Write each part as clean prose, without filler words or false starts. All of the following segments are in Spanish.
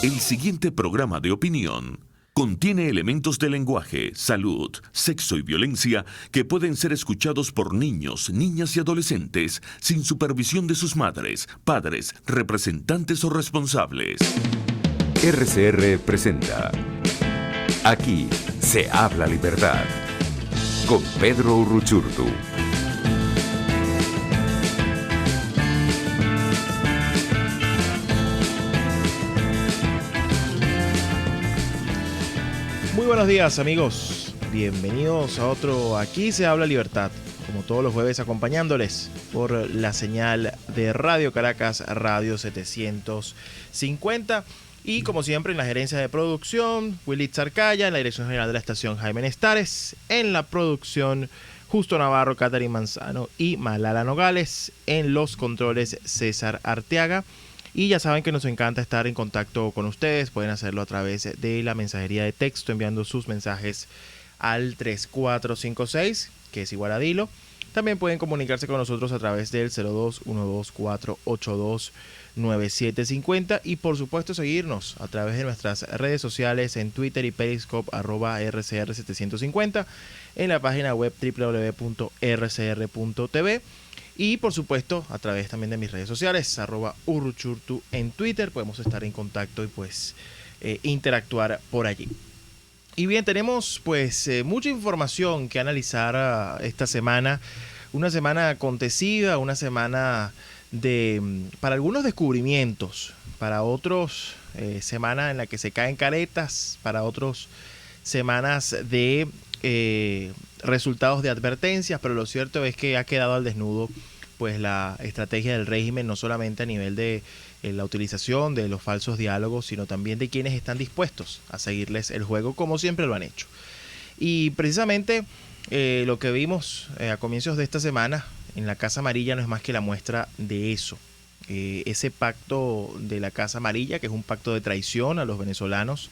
El siguiente programa de opinión contiene elementos de lenguaje, salud, sexo y violencia que pueden ser escuchados por niños, niñas y adolescentes sin supervisión de sus madres, padres, representantes o responsables. RCR presenta Aquí se habla libertad con Pedro Urruchurtu. Muy buenos días, amigos. Bienvenidos a otro Aquí se habla libertad, como todos los jueves acompañándoles por la señal de Radio Caracas, Radio 750. Y como siempre en la gerencia de producción, Willy Zarcaya, en la dirección general de la estación Jaime Nestares, en la producción Justo Navarro, Catherine Manzano y Malala Nogales, en los controles César Arteaga. Y ya saben que nos encanta estar en contacto con ustedes. Pueden hacerlo a través de la mensajería de texto, enviando sus mensajes al 3456, que es igual a Dilo. También pueden comunicarse con nosotros a través del 02-12482-9750. Y por supuesto seguirnos a través de nuestras redes sociales en Twitter y Periscope @RCR750, en la página web www.rcr.tv. Y por supuesto a través también de mis redes sociales, @Urruchurtu en Twitter. Podemos estar en contacto y pues interactuar por allí. Y bien, tenemos pues mucha información que analizar esta semana. Una semana acontecida, una semana para algunos descubrimientos, para otros semana en la que se caen caretas, para otros semanas de resultados de advertencias, pero lo cierto es que ha quedado al desnudo pues la estrategia del régimen, no solamente a nivel de la utilización de los falsos diálogos, sino también de quienes están dispuestos a seguirles el juego como siempre lo han hecho. Y precisamente lo que vimos a comienzos de esta semana en la Casa Amarilla no es más que la muestra de eso. Ese pacto de la Casa Amarilla, que es un pacto de traición a los venezolanos,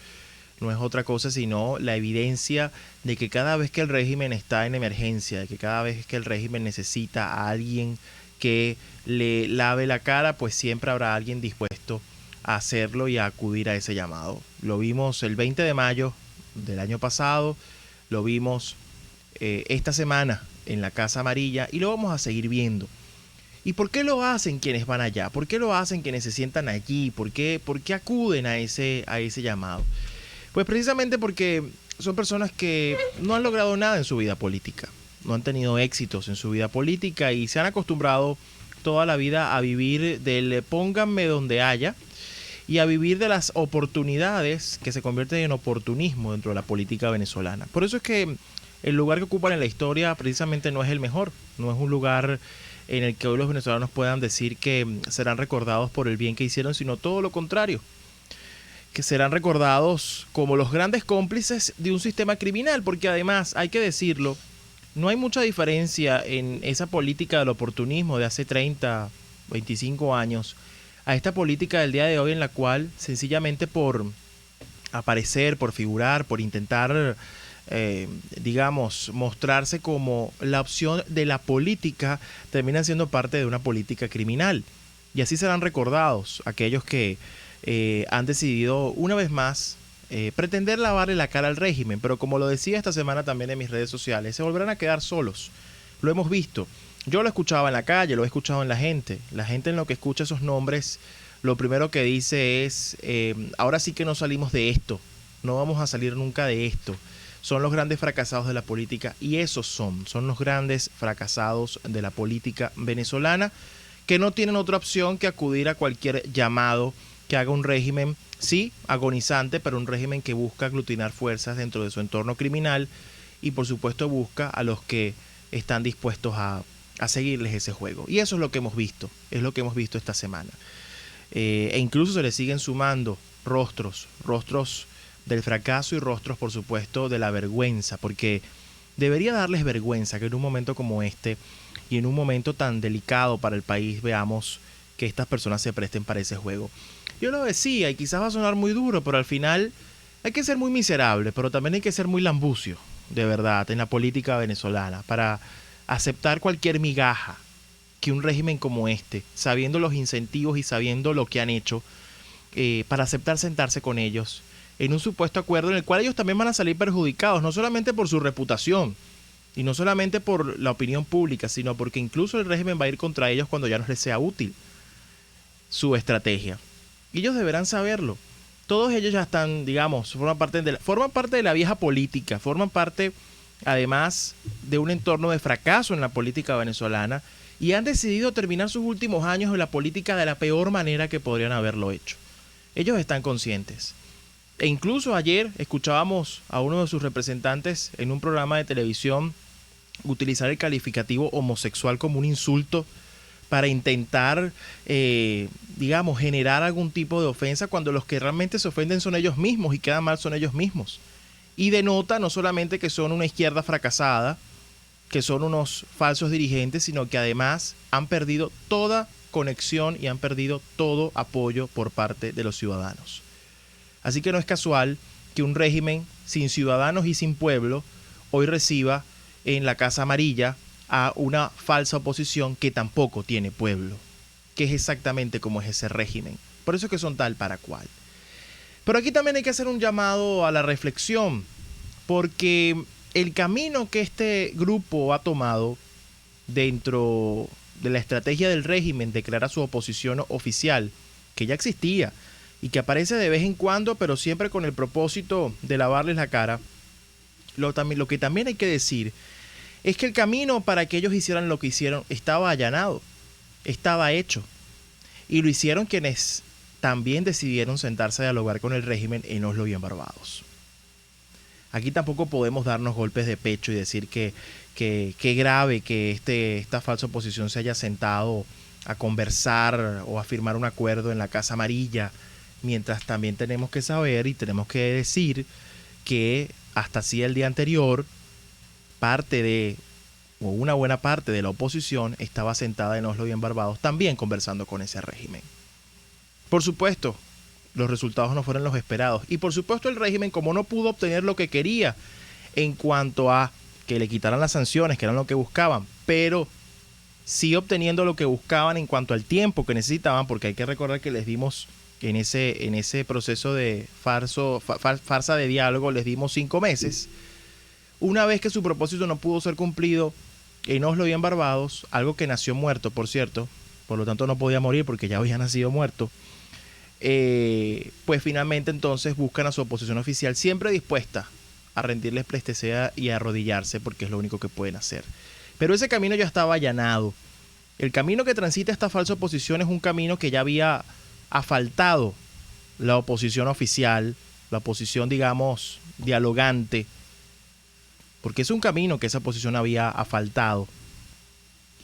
no es otra cosa sino la evidencia de que cada vez que el régimen está en emergencia, de que cada vez que el régimen necesita a alguien que le lave la cara, pues siempre habrá alguien dispuesto a hacerlo y a acudir a ese llamado. Lo vimos el 20 de mayo del año pasado, lo vimos esta semana en la Casa Amarilla y lo vamos a seguir viendo. ¿Y por qué lo hacen quienes van allá? ¿Por qué lo hacen quienes se sientan allí? ¿Por qué acuden a ese llamado? Pues precisamente porque son personas que no han logrado nada en su vida política, no han tenido éxitos en su vida política y se han acostumbrado toda la vida a vivir del pónganme donde haya y a vivir de las oportunidades que se convierten en oportunismo dentro de la política venezolana. Por eso es que el lugar que ocupan en la historia precisamente no es el mejor, no es un lugar en el que hoy los venezolanos puedan decir que serán recordados por el bien que hicieron, sino todo lo contrario, que serán recordados como los grandes cómplices de un sistema criminal, porque además, hay que decirlo, no hay mucha diferencia en esa política del oportunismo de hace 30, 25 años a esta política del día de hoy en la cual sencillamente por aparecer, por figurar, por intentar, digamos, mostrarse como la opción de la política, terminan siendo parte de una política criminal. Y así serán recordados aquellos que han decidido una vez más pretender lavarle la cara al régimen, pero como lo decía esta semana también en mis redes sociales, se volverán a quedar solos. Lo hemos visto. Yo lo escuchaba en la calle, lo he escuchado en la gente. La gente en lo que escucha esos nombres, lo primero que dice es, ahora sí que no salimos de esto, no vamos a salir nunca de esto. Son los grandes fracasados de la política y esos son los grandes fracasados de la política venezolana que no tienen otra opción que acudir a cualquier llamado que haga un régimen, sí, agonizante, pero un régimen que busca aglutinar fuerzas dentro de su entorno criminal y por supuesto busca a los que están dispuestos a seguirles ese juego. Y eso es lo que hemos visto, es lo que hemos visto esta semana. E incluso se le siguen sumando rostros del fracaso y rostros, por supuesto, de la vergüenza, porque debería darles vergüenza que en un momento como este y en un momento tan delicado para el país veamos que estas personas se presten para ese juego. Yo lo decía, y quizás va a sonar muy duro, pero al final hay que ser muy miserable, pero también hay que ser muy lambucio, de verdad, en la política venezolana, para aceptar cualquier migaja que un régimen como este, sabiendo los incentivos y sabiendo lo que han hecho, para aceptar sentarse con ellos en un supuesto acuerdo en el cual ellos también van a salir perjudicados, no solamente por su reputación y no solamente por la opinión pública, sino porque incluso el régimen va a ir contra ellos cuando ya no les sea útil su estrategia. Y ellos deberán saberlo. Todos ellos ya están, digamos, forman parte de la vieja política, forman parte además de un entorno de fracaso en la política venezolana y han decidido terminar sus últimos años en la política de la peor manera que podrían haberlo hecho. Ellos están conscientes. E incluso ayer escuchábamos a uno de sus representantes en un programa de televisión utilizar el calificativo homosexual como un insulto para intentar, digamos, generar algún tipo de ofensa cuando los que realmente se ofenden son ellos mismos y quedan mal son ellos mismos. Y denota no solamente que son una izquierda fracasada, que son unos falsos dirigentes, sino que además han perdido toda conexión y han perdido todo apoyo por parte de los ciudadanos. Así que no es casual que un régimen sin ciudadanos y sin pueblo hoy reciba en la Casa Amarilla a una falsa oposición que tampoco tiene pueblo, que es exactamente como es ese régimen. Por eso es que son tal para cual. Pero aquí también hay que hacer un llamado a la reflexión, porque el camino que este grupo ha tomado dentro de la estrategia del régimen de crear a su oposición oficial, que ya existía y que aparece de vez en cuando, pero siempre con el propósito de lavarles la cara, lo que también hay que decir es que el camino para que ellos hicieran lo que hicieron estaba allanado, estaba hecho. Y lo hicieron quienes también decidieron sentarse a dialogar con el régimen en Oslo y en Barbados. Aquí tampoco podemos darnos golpes de pecho y decir que grave que esta falsa oposición se haya sentado a conversar o a firmar un acuerdo en la Casa Amarilla, mientras también tenemos que saber y tenemos que decir que hasta así el día anterior una buena parte de la oposición estaba sentada en Oslo y en Barbados también conversando con ese régimen. Por supuesto, los resultados no fueron los esperados. Y por supuesto el régimen, como no pudo obtener lo que quería en cuanto a que le quitaran las sanciones, que eran lo que buscaban, pero sí obteniendo lo que buscaban en cuanto al tiempo que necesitaban, porque hay que recordar que les dimos en ese proceso de farsa de diálogo, les dimos 5 meses. Una vez que su propósito no pudo ser cumplido en Oslo y en Barbados, algo que nació muerto, por cierto, por lo tanto no podía morir porque ya había nacido muerto, pues finalmente entonces buscan a su oposición oficial, siempre dispuesta a rendirles pleitesía y a arrodillarse porque es lo único que pueden hacer. Pero ese camino ya estaba allanado. El camino que transita esta falsa oposición es un camino que ya había asfaltado la oposición oficial, la oposición, digamos, dialogante, porque es un camino que esa oposición había asfaltado.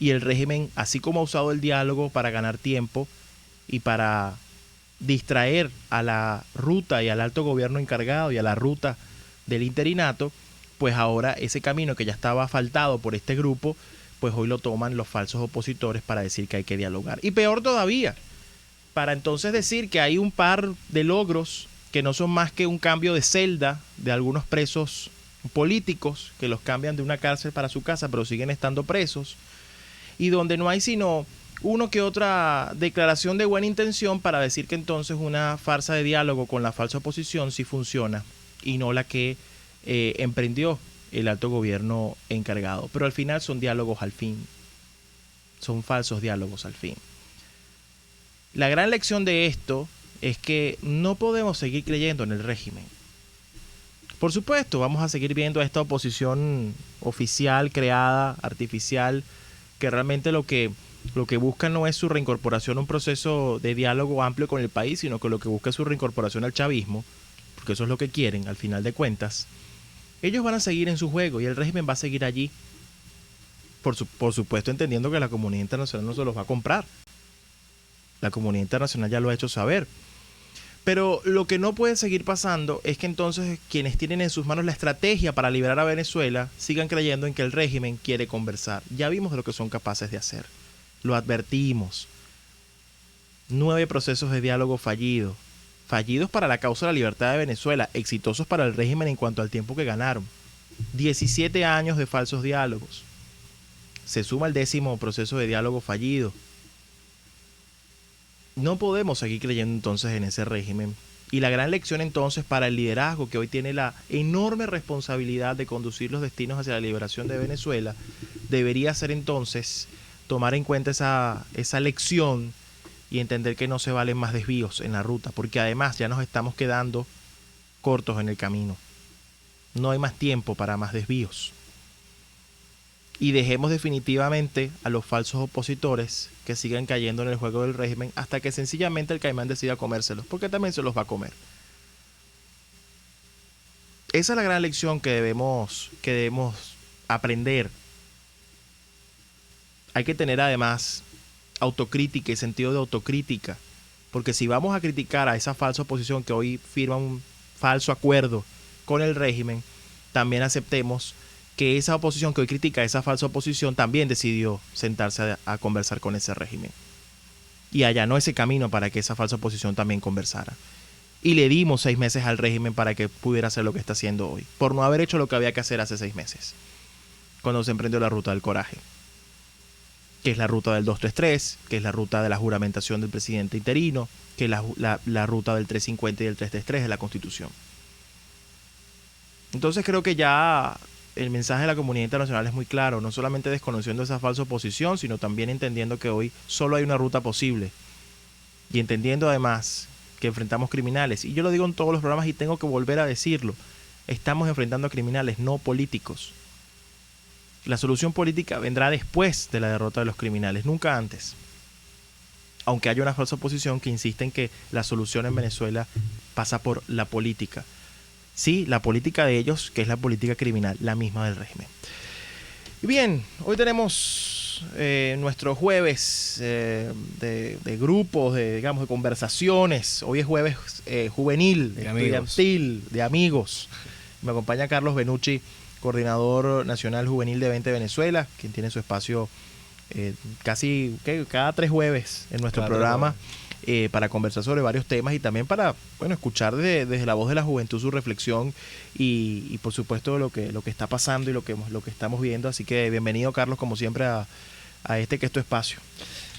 Y el régimen, así como ha usado el diálogo para ganar tiempo y para distraer a la ruta y al alto gobierno encargado y a la ruta del interinato, pues ahora ese camino que ya estaba asfaltado por este grupo, pues hoy lo toman los falsos opositores para decir que hay que dialogar. Y peor todavía, para entonces decir que hay un par de logros que no son más que un cambio de celda de algunos presos políticos que los cambian de una cárcel para su casa, pero siguen estando presos, y donde no hay sino uno que otra declaración de buena intención para decir que entonces una farsa de diálogo con la falsa oposición sí funciona y no la que emprendió el alto gobierno encargado. Pero al final son diálogos al fin, son falsos diálogos al fin. La gran lección de esto es que no podemos seguir creyendo en el régimen. Por supuesto, vamos a seguir viendo a esta oposición oficial, creada, artificial, que realmente lo que busca no es su reincorporación a un proceso de diálogo amplio con el país, sino que lo que busca es su reincorporación al chavismo, porque eso es lo que quieren al final de cuentas. Ellos van a seguir en su juego y el régimen va a seguir allí, por supuesto entendiendo que la comunidad internacional no se los va a comprar. La comunidad internacional ya lo ha hecho saber. Pero lo que no puede seguir pasando es que entonces quienes tienen en sus manos la estrategia para liberar a Venezuela sigan creyendo en que el régimen quiere conversar. Ya vimos de lo que son capaces de hacer. Lo advertimos. 9 procesos de diálogo fallidos. Fallidos para la causa de la libertad de Venezuela. Exitosos para el régimen en cuanto al tiempo que ganaron. 17 años de falsos diálogos. Se suma el 10º proceso de diálogo fallido. No podemos seguir creyendo entonces en ese régimen. Y la gran lección entonces para el liderazgo que hoy tiene la enorme responsabilidad de conducir los destinos hacia la liberación de Venezuela, debería ser entonces tomar en cuenta esa lección y entender que no se valen más desvíos en la ruta, porque además ya nos estamos quedando cortos en el camino. No hay más tiempo para más desvíos. Y dejemos definitivamente a los falsos opositores que sigan cayendo en el juego del régimen hasta que sencillamente el caimán decida comérselos, porque también se los va a comer. Esa es la gran lección que debemos aprender. Hay que tener además autocrítica y sentido de autocrítica, porque si vamos a criticar a esa falsa oposición que hoy firma un falso acuerdo con el régimen, también aceptemos que esa oposición que hoy critica, esa falsa oposición, también decidió sentarse a conversar con ese régimen. Y allanó ese camino para que esa falsa oposición también conversara. Y le dimos 6 meses al régimen para que pudiera hacer lo que está haciendo hoy, por no haber hecho lo que había que hacer hace 6 meses, cuando se emprendió la ruta del coraje, que es la ruta del 233, que es la ruta de la juramentación del presidente interino, que es la ruta del 350 y del 333 de la Constitución. Entonces creo que ya el mensaje de la comunidad internacional es muy claro, no solamente desconociendo esa falsa oposición, sino también entendiendo que hoy solo hay una ruta posible y entendiendo además que enfrentamos criminales. Y yo lo digo en todos los programas y tengo que volver a decirlo, estamos enfrentando a criminales, no políticos. La solución política vendrá después de la derrota de los criminales, nunca antes. Aunque haya una falsa oposición que insiste en que la solución en Venezuela pasa por la política. Sí, la política de ellos, que es la política criminal, la misma del régimen. Y bien, hoy tenemos nuestro jueves de grupos, de conversaciones. Hoy es jueves juvenil, estudiantil, de amigos. Me acompaña Carlos Benucci, coordinador nacional juvenil de 20 Venezuela, quien tiene su espacio casi cada 3 jueves en nuestro programa. Para conversar sobre varios temas y también para escuchar desde la voz de la juventud su reflexión y por supuesto lo que está pasando y lo que estamos viendo. Así que bienvenido, Carlos, como siempre a este que es tu espacio.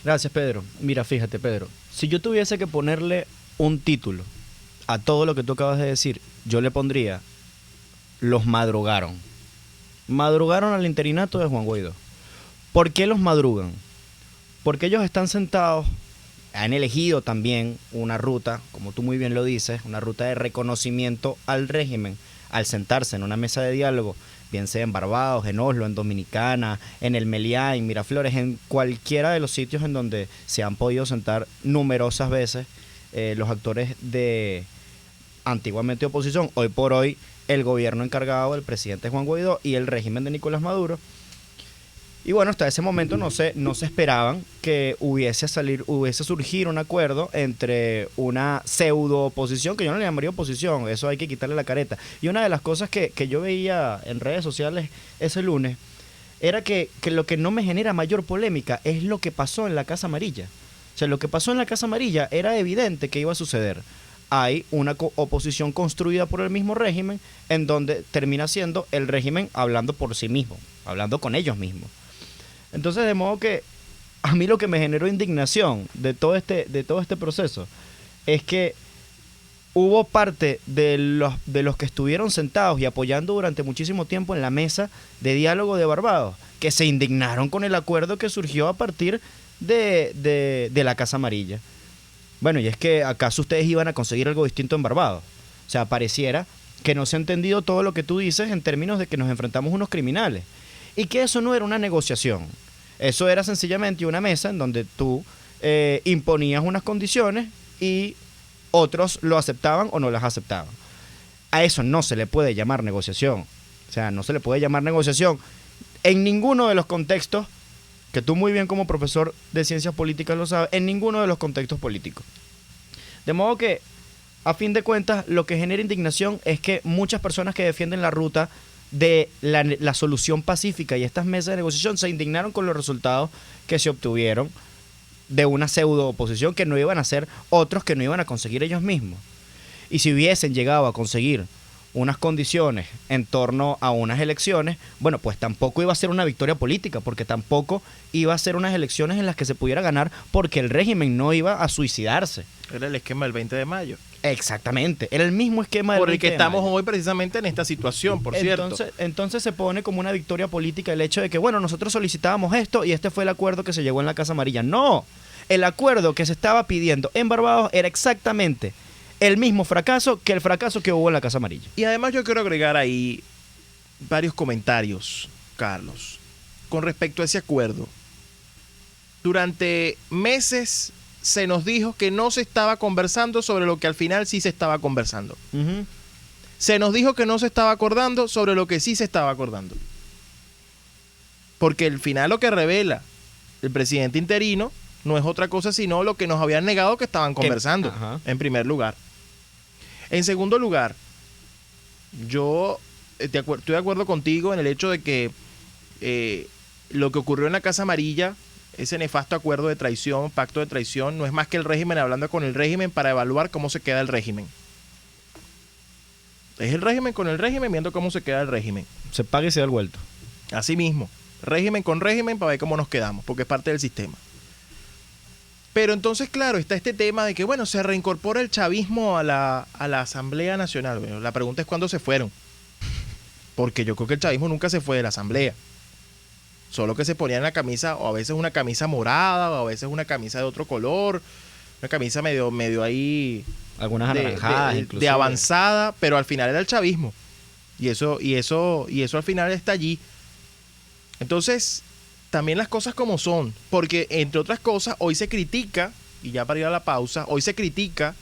Gracias, Pedro. Mira, fíjate, Pedro, si yo tuviese que ponerle un título a todo lo que tú acabas de decir, yo le pondría: los madrugaron. Madrugaron al interinato de Juan Guaidó. ¿Por qué los madrugan? Porque ellos están sentados. Han elegido también una ruta, como tú muy bien lo dices, una ruta de reconocimiento al régimen, al sentarse en una mesa de diálogo, bien sea en Barbados, en Oslo, en Dominicana, en el Meliá, en Miraflores, en cualquiera de los sitios en donde se han podido sentar numerosas veces los actores de antiguamente oposición, hoy por hoy el gobierno encargado del presidente Juan Guaidó y el régimen de Nicolás Maduro. Y bueno, hasta ese momento no se esperaban que hubiese surgir un acuerdo entre una pseudo oposición, que yo no le llamaría oposición, eso hay que quitarle la careta. Y una de las cosas que yo veía en redes sociales ese lunes era que lo que no me genera mayor polémica es lo que pasó en la Casa Amarilla. O sea, lo que pasó en la Casa Amarilla era evidente que iba a suceder. Hay una oposición construida por el mismo régimen, en donde termina siendo el régimen hablando por sí mismo, hablando con ellos mismos. Entonces, de modo que a mí lo que me generó indignación de todo este proceso es que hubo parte de los que estuvieron sentados y apoyando durante muchísimo tiempo en la mesa de diálogo de Barbados, que se indignaron con el acuerdo que surgió a partir de la Casa Amarilla. Bueno, y es que ¿acaso ustedes iban a conseguir algo distinto en Barbados? O sea, pareciera que no se ha entendido todo lo que tú dices en términos de que nos enfrentamos a unos criminales. Y que eso no era una negociación, eso era sencillamente una mesa en donde tú imponías unas condiciones y otros lo aceptaban o no las aceptaban. A eso no se le puede llamar negociación, o sea, no se le puede llamar negociación en ninguno de los contextos, que tú muy bien como profesor de ciencias políticas lo sabes, en ninguno de los contextos políticos. De modo que, a fin de cuentas, lo que genera indignación es que muchas personas que defienden la ruta de la solución pacífica y estas mesas de negociación se indignaron con los resultados que se obtuvieron de una pseudo oposición que no iban a ser otros, que no iban a conseguir ellos mismos. Y si hubiesen llegado a conseguir unas condiciones en torno a unas elecciones, bueno, pues tampoco iba a ser una victoria política, porque tampoco iba a ser unas elecciones en las que se pudiera ganar, porque el régimen no iba a suicidarse. Era el esquema del 20 de mayo. Exactamente, era el mismo esquema del Por el 20 que de estamos mayo. hoy precisamente en esta situación, por cierto. Entonces se pone como una victoria política el hecho de que, bueno, nosotros solicitábamos esto y este fue el acuerdo que se llegó en la Casa Amarilla. No, el acuerdo que se estaba pidiendo en Barbados era exactamente el mismo fracaso que el fracaso que hubo en la Casa Amarilla. Y además yo quiero agregar ahí varios comentarios, Carlos, con respecto a ese acuerdo. Durante meses se nos dijo que no se estaba conversando sobre lo que al final sí se estaba conversando. Uh-huh. Se nos dijo que no se estaba acordando sobre lo que sí se estaba acordando. Porque al final lo que revela el presidente interino no es otra cosa sino lo que nos habían negado que estaban conversando, Ajá. en primer lugar. En segundo lugar, yo estoy de acuerdo contigo en el hecho de que lo que ocurrió en la Casa Amarilla, ese nefasto acuerdo de traición, pacto de traición, no es más que el régimen hablando con el régimen para evaluar cómo se queda el régimen. Es el régimen con el régimen viendo cómo se queda el régimen. Se paga y se da el vuelto. Así mismo, régimen con régimen para ver cómo nos quedamos, porque es parte del sistema. Pero entonces, claro, está este tema de que, bueno, se reincorpora el chavismo a la Asamblea Nacional. Bueno, la pregunta es cuándo se fueron. Porque yo creo que el chavismo nunca se fue de la Asamblea. Solo que se ponían la camisa, o a veces una camisa morada, o a veces una camisa de otro color, una camisa medio ahí Algunas anaranjadas, de inclusive. avanzada, pero al final era el chavismo. Y eso al final está allí. Entonces, también las cosas como son, porque entre otras cosas, hoy se critica, y ya para ir a la pausa, hoy se critica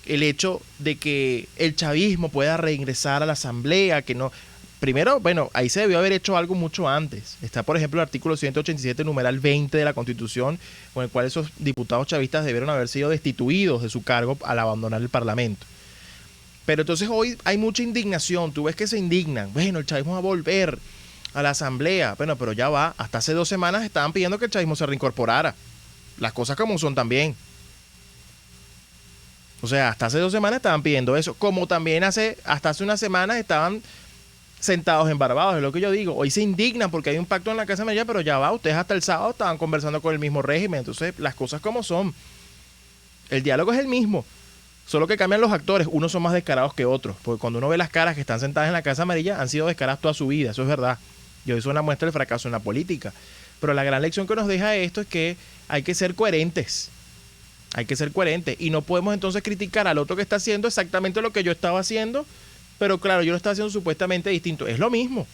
el hecho de que el chavismo pueda reingresar a la asamblea, que no. Primero, bueno, ahí se debió haber hecho algo mucho antes. Está, por ejemplo, el artículo 187, numeral 20 de la Constitución, con el cual esos diputados chavistas debieron haber sido destituidos de su cargo al abandonar el Parlamento. Pero entonces hoy hay mucha indignación, tú ves que se indignan. Bueno, el chavismo va a volver a la asamblea. Bueno, pero ya va. Hasta hace 2 semanas estaban pidiendo que el chavismo se reincorporara. Las cosas como son también. O sea, hasta hace 2 semanas estaban pidiendo eso. Como también hasta hace unas semanas estaban sentados en Barbados, es lo que yo digo. Hoy se indignan porque hay un pacto en la Casa Amarilla, pero ya va. Ustedes hasta el sábado estaban conversando con el mismo régimen. Entonces, las cosas como son. El diálogo es el mismo. Solo que cambian los actores. Unos son más descarados que otros. Porque cuando uno ve las caras que están sentadas en la Casa Amarilla, han sido descaradas toda su vida. Eso es verdad. Y hoy es una muestra del fracaso en la política. Pero la gran lección que nos deja esto es que hay que ser coherentes. Hay que ser coherentes. Y no podemos entonces criticar al otro que está haciendo exactamente lo que yo estaba haciendo. Pero claro, yo lo estaba haciendo supuestamente distinto. Es lo mismo.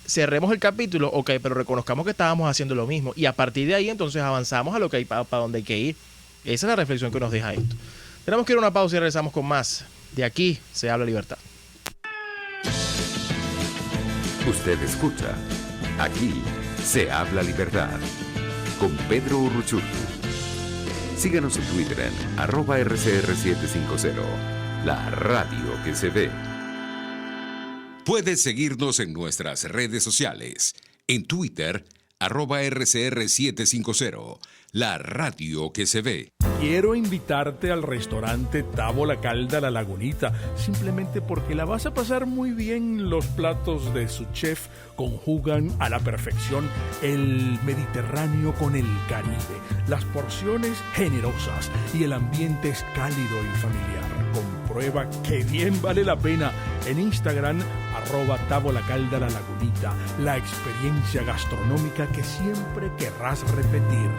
Cerremos el capítulo. Ok, pero reconozcamos que estábamos haciendo lo mismo. Y a partir de ahí entonces avanzamos a lo que hay para donde hay que ir. Esa es la reflexión que nos deja esto. Tenemos que ir a una pausa y regresamos con más. De aquí se habla libertad. Usted escucha. Aquí se habla libertad. Con Pedro Urruchurtu. Síganos en Twitter en @RCR750. La radio que se ve. Puedes seguirnos en nuestras redes sociales. En Twitter, @RCR750. La radio que se ve. Quiero invitarte al restaurante Távola Calda La Lagunita, simplemente porque la vas a pasar muy bien. Los platos de su chef conjugan a la perfección el Mediterráneo con el Caribe, las porciones generosas y el ambiente es cálido y familiar. Comprueba que bien vale la pena en Instagram, @Távola Calda La Lagunita, la experiencia gastronómica que siempre querrás repetir.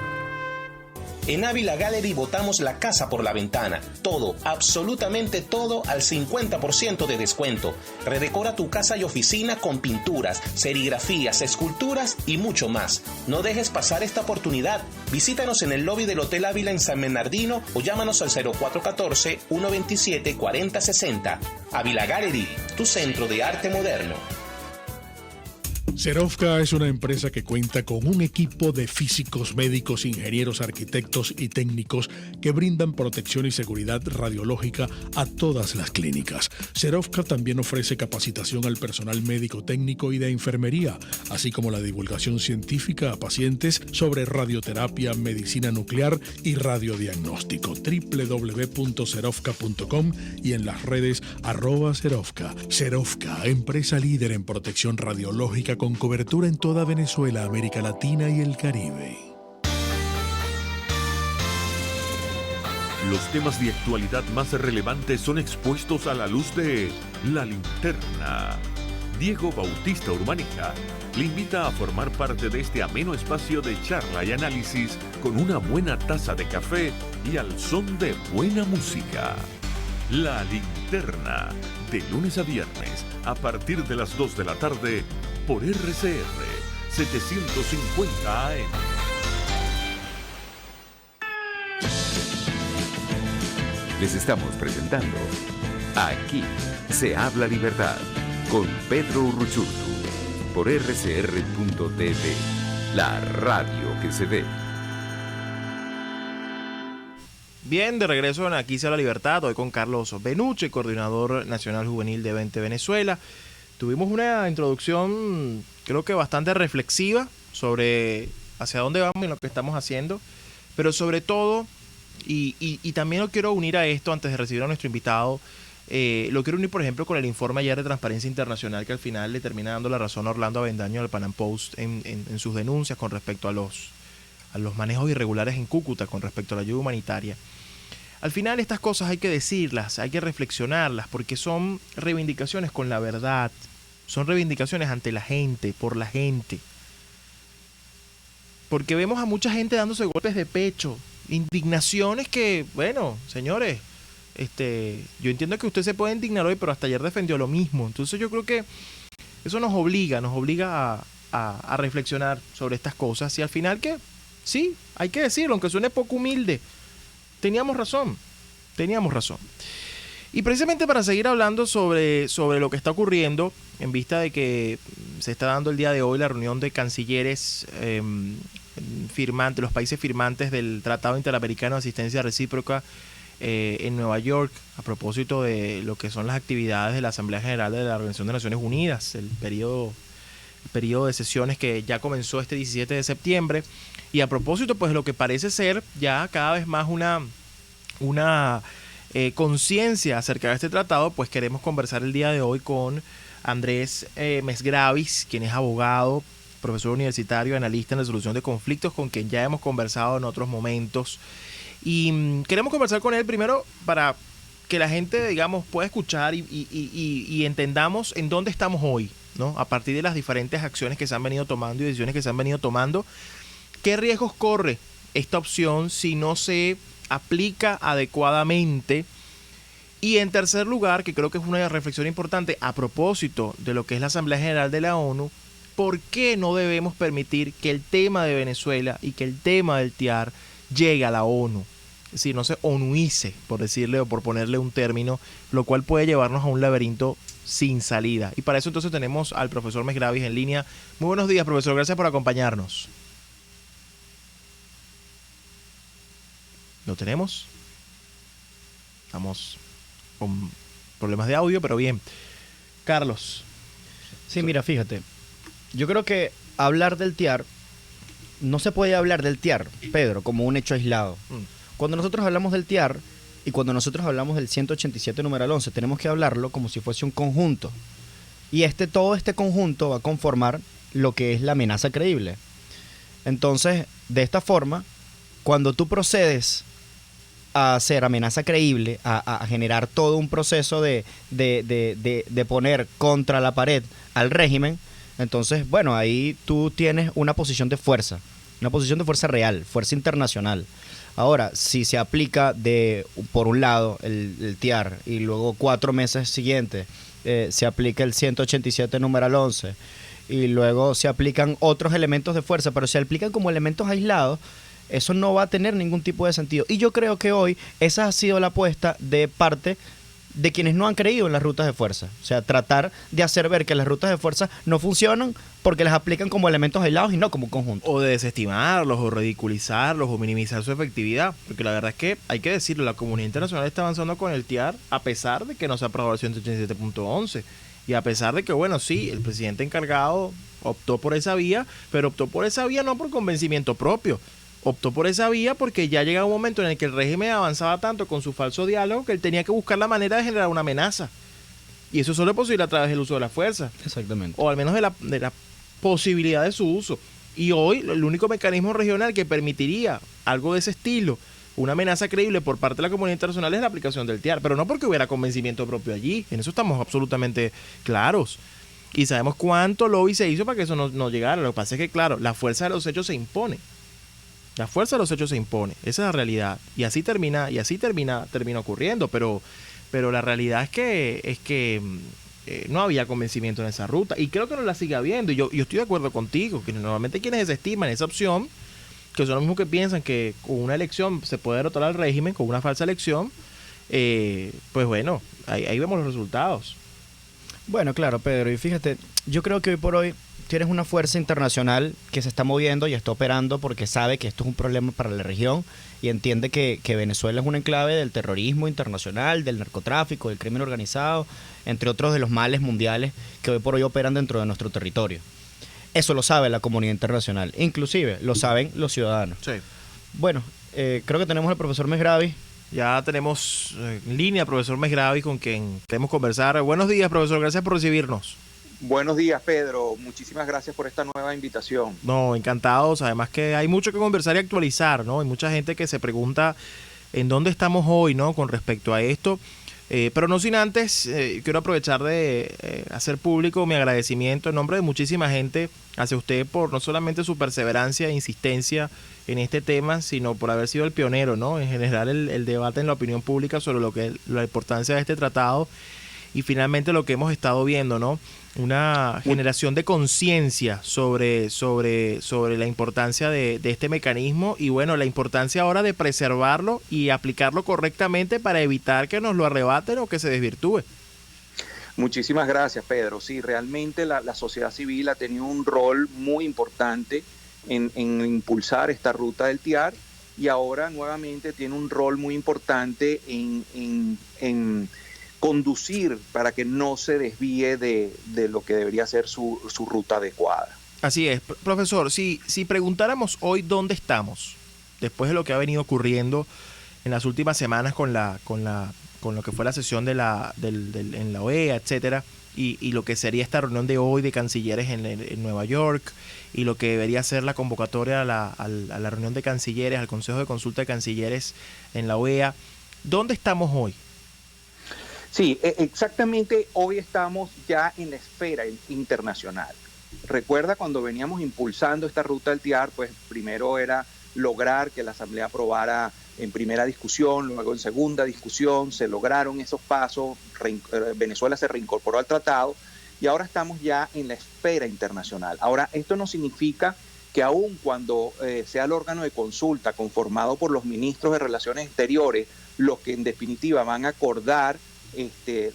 En Ávila Gallery botamos la casa por la ventana. Todo, absolutamente todo al 50% de descuento. Redecora tu casa y oficina con pinturas, serigrafías, esculturas y mucho más. No dejes pasar esta oportunidad. Visítanos en el lobby del Hotel Ávila en San Bernardino o llámanos al 0414-127-4060. Ávila Gallery, tu centro de arte moderno. Serovka es una empresa que cuenta con un equipo de físicos, médicos, ingenieros, arquitectos y técnicos que brindan protección y seguridad radiológica a todas las clínicas. Serovka también ofrece capacitación al personal médico, técnico y de enfermería, así como la divulgación científica a pacientes sobre radioterapia, medicina nuclear y radiodiagnóstico. www.serovka.com y en las redes @Serovka. Serovka, empresa líder en protección radiológica con cobertura en toda Venezuela, América Latina y el Caribe. Los temas de actualidad más relevantes son expuestos a la luz de La Linterna. Diego Bautista Urbanica le invita a formar parte de este ameno espacio de charla y análisis con una buena taza de café y al son de buena música. La Linterna, de lunes a viernes, a partir de las 2 de la tarde, por RCR 750 AM. Les estamos presentando Aquí se habla libertad con Pedro Urruchurtu por rcr.tv, la radio que se ve. Bien, de regreso en Aquí se habla libertad, hoy con Carlos Benuche, coordinador nacional juvenil de 20 Venezuela. Tuvimos una introducción, creo que bastante reflexiva, sobre hacia dónde vamos y lo que estamos haciendo, pero sobre todo, y también lo quiero unir a esto antes de recibir a nuestro invitado, lo quiero unir, por ejemplo, con el informe ayer de Transparencia Internacional, que al final le termina dando la razón a Orlando Avendaño del Pan Am Post en sus denuncias con respecto a los manejos irregulares en Cúcuta, con respecto a la ayuda humanitaria. Al final estas cosas hay que decirlas, hay que reflexionarlas, porque son reivindicaciones con la verdad, son reivindicaciones ante la gente, por la gente. Porque vemos a mucha gente dándose golpes de pecho, indignaciones que, bueno, señores, yo entiendo que usted se puede indignar hoy, pero hasta ayer defendió lo mismo. Entonces yo creo que eso nos obliga a reflexionar sobre estas cosas, y al final que, sí, hay que decirlo, aunque suene poco humilde, teníamos razón. Y precisamente para seguir hablando sobre lo que está ocurriendo, en vista de que se está dando el día de hoy la reunión de cancilleres firmantes, los países firmantes del Tratado Interamericano de Asistencia Recíproca en Nueva York, a propósito de lo que son las actividades de la Asamblea General de la Organización de Naciones Unidas, el periodo de sesiones que ya comenzó este 17 de septiembre. Y a propósito, pues lo que parece ser ya cada vez más una conciencia acerca de este tratado, pues queremos conversar el día de hoy con Andrés Mesgravis, quien es abogado, profesor universitario, analista en resolución de conflictos, con quien ya hemos conversado en otros momentos. Y queremos conversar con él primero para que la gente, digamos, pueda escuchar y entendamos en dónde estamos hoy, ¿no? A partir de las diferentes acciones que se han venido tomando y decisiones que se han venido tomando. ¿Qué riesgos corre esta opción si no se aplica adecuadamente? Y en tercer lugar, que creo que es una reflexión importante a propósito de lo que es la Asamblea General de la ONU, ¿por qué no debemos permitir que el tema de Venezuela y que el tema del TIAR llegue a la ONU? Es decir, no se onuice, por decirle o por ponerle un término, lo cual puede llevarnos a un laberinto sin salida. Y para eso entonces tenemos al profesor Mesgravis en línea. Muy buenos días, profesor, gracias por acompañarnos. ¿Lo tenemos? Estamos con problemas de audio, pero bien. Carlos. Sí, mira, fíjate. Yo creo que hablar del TIAR, no se puede hablar del TIAR, Pedro, como un hecho aislado. Cuando nosotros hablamos del TIAR y cuando nosotros hablamos del 187 numeral 11, tenemos que hablarlo como si fuese un conjunto. Y todo este conjunto va a conformar lo que es la amenaza creíble. Entonces, de esta forma, cuando tú procedes a hacer amenaza creíble, a generar todo un proceso de poner contra la pared al régimen, entonces, bueno, ahí tú tienes una posición de fuerza real, fuerza internacional. Ahora, si se aplica por un lado el TIAR y luego 4 meses siguientes se aplica el 187 numeral 11 y luego se aplican otros elementos de fuerza, pero se aplican como elementos aislados, eso no va a tener ningún tipo de sentido. Y yo creo que hoy esa ha sido la apuesta de parte de quienes no han creído en las rutas de fuerza. O sea, tratar de hacer ver que las rutas de fuerza no funcionan porque las aplican como elementos aislados y no como un conjunto. O de desestimarlos, o ridiculizarlos, o minimizar su efectividad. Porque la verdad es que, hay que decirlo, la comunidad internacional está avanzando con el TIAR a pesar de que no se aprobó el 187.11. Y a pesar de que, bueno, sí, el presidente encargado optó por esa vía, pero optó por esa vía no por convencimiento propio. Optó por esa vía porque ya llegaba un momento en el que el régimen avanzaba tanto con su falso diálogo que él tenía que buscar la manera de generar una amenaza. Y eso solo es posible a través del uso de la fuerza. Exactamente. O al menos de la posibilidad de su uso. Y hoy el único mecanismo regional que permitiría algo de ese estilo, una amenaza creíble por parte de la comunidad internacional, es la aplicación del TIAR. Pero no porque hubiera convencimiento propio allí. En eso estamos absolutamente claros. Y sabemos cuánto lobby se hizo para que eso no llegara. Lo que pasa es que, claro, la fuerza de los hechos se impone. La fuerza de los hechos se impone, esa es la realidad. Y así termina ocurriendo, pero la realidad es que no había convencimiento en esa ruta. Y creo que no la sigue habiendo. Y yo estoy de acuerdo contigo, que normalmente quienes desestiman esa opción, que son los mismos que piensan que con una elección se puede derrotar al régimen, con una falsa elección, pues bueno, ahí vemos los resultados. Bueno, claro, Pedro, y fíjate, yo creo que hoy por hoy tienes una fuerza internacional que se está moviendo y está operando porque sabe que esto es un problema para la región y entiende que Venezuela es un enclave del terrorismo internacional, del narcotráfico, del crimen organizado, entre otros de los males mundiales que hoy por hoy operan dentro de nuestro territorio. Eso lo sabe la comunidad internacional, inclusive lo saben los ciudadanos. Sí. Bueno, creo que tenemos al profesor Mesgravi. Ya tenemos en línea al profesor Mesgravi con quien queremos conversar. Buenos días, profesor, gracias por recibirnos. Buenos días, Pedro. Muchísimas gracias por esta nueva invitación. No, encantados. Además que hay mucho que conversar y actualizar, ¿no? Hay mucha gente que se pregunta en dónde estamos hoy, ¿no? Con respecto a esto. Pero no sin antes, quiero aprovechar de hacer público mi agradecimiento en nombre de muchísima gente hacia usted por no solamente su perseverancia e insistencia en este tema, sino por haber sido el pionero, ¿no? En general el debate en la opinión pública sobre la importancia de este tratado y finalmente lo que hemos estado viendo, ¿no? Una generación de conciencia sobre la importancia de este mecanismo y bueno, la importancia ahora de preservarlo y aplicarlo correctamente para evitar que nos lo arrebaten o que se desvirtúe. Muchísimas gracias, Pedro. Sí, realmente la sociedad civil ha tenido un rol muy importante en impulsar esta ruta del TIAR y ahora nuevamente tiene un rol muy importante en conducir para que no se desvíe de lo que debería ser su ruta adecuada. Así es. Profesor, si preguntáramos hoy dónde estamos, después de lo que ha venido ocurriendo en las últimas semanas con lo que fue la sesión en la OEA, etcétera, y lo que sería esta reunión de hoy de cancilleres en Nueva York, y lo que debería ser la convocatoria a la reunión de cancilleres, al Consejo de Consulta de Cancilleres en la OEA, ¿dónde estamos hoy? Sí, exactamente, hoy estamos ya en la esfera internacional. Recuerda cuando veníamos impulsando esta ruta del TIAR, pues primero era lograr que la Asamblea aprobara en primera discusión, luego en segunda discusión, se lograron esos pasos, Venezuela se reincorporó al tratado y ahora estamos ya en la esfera internacional. Ahora, esto no significa que aun cuando sea el órgano de consulta conformado por los ministros de Relaciones Exteriores, los que en definitiva van a acordar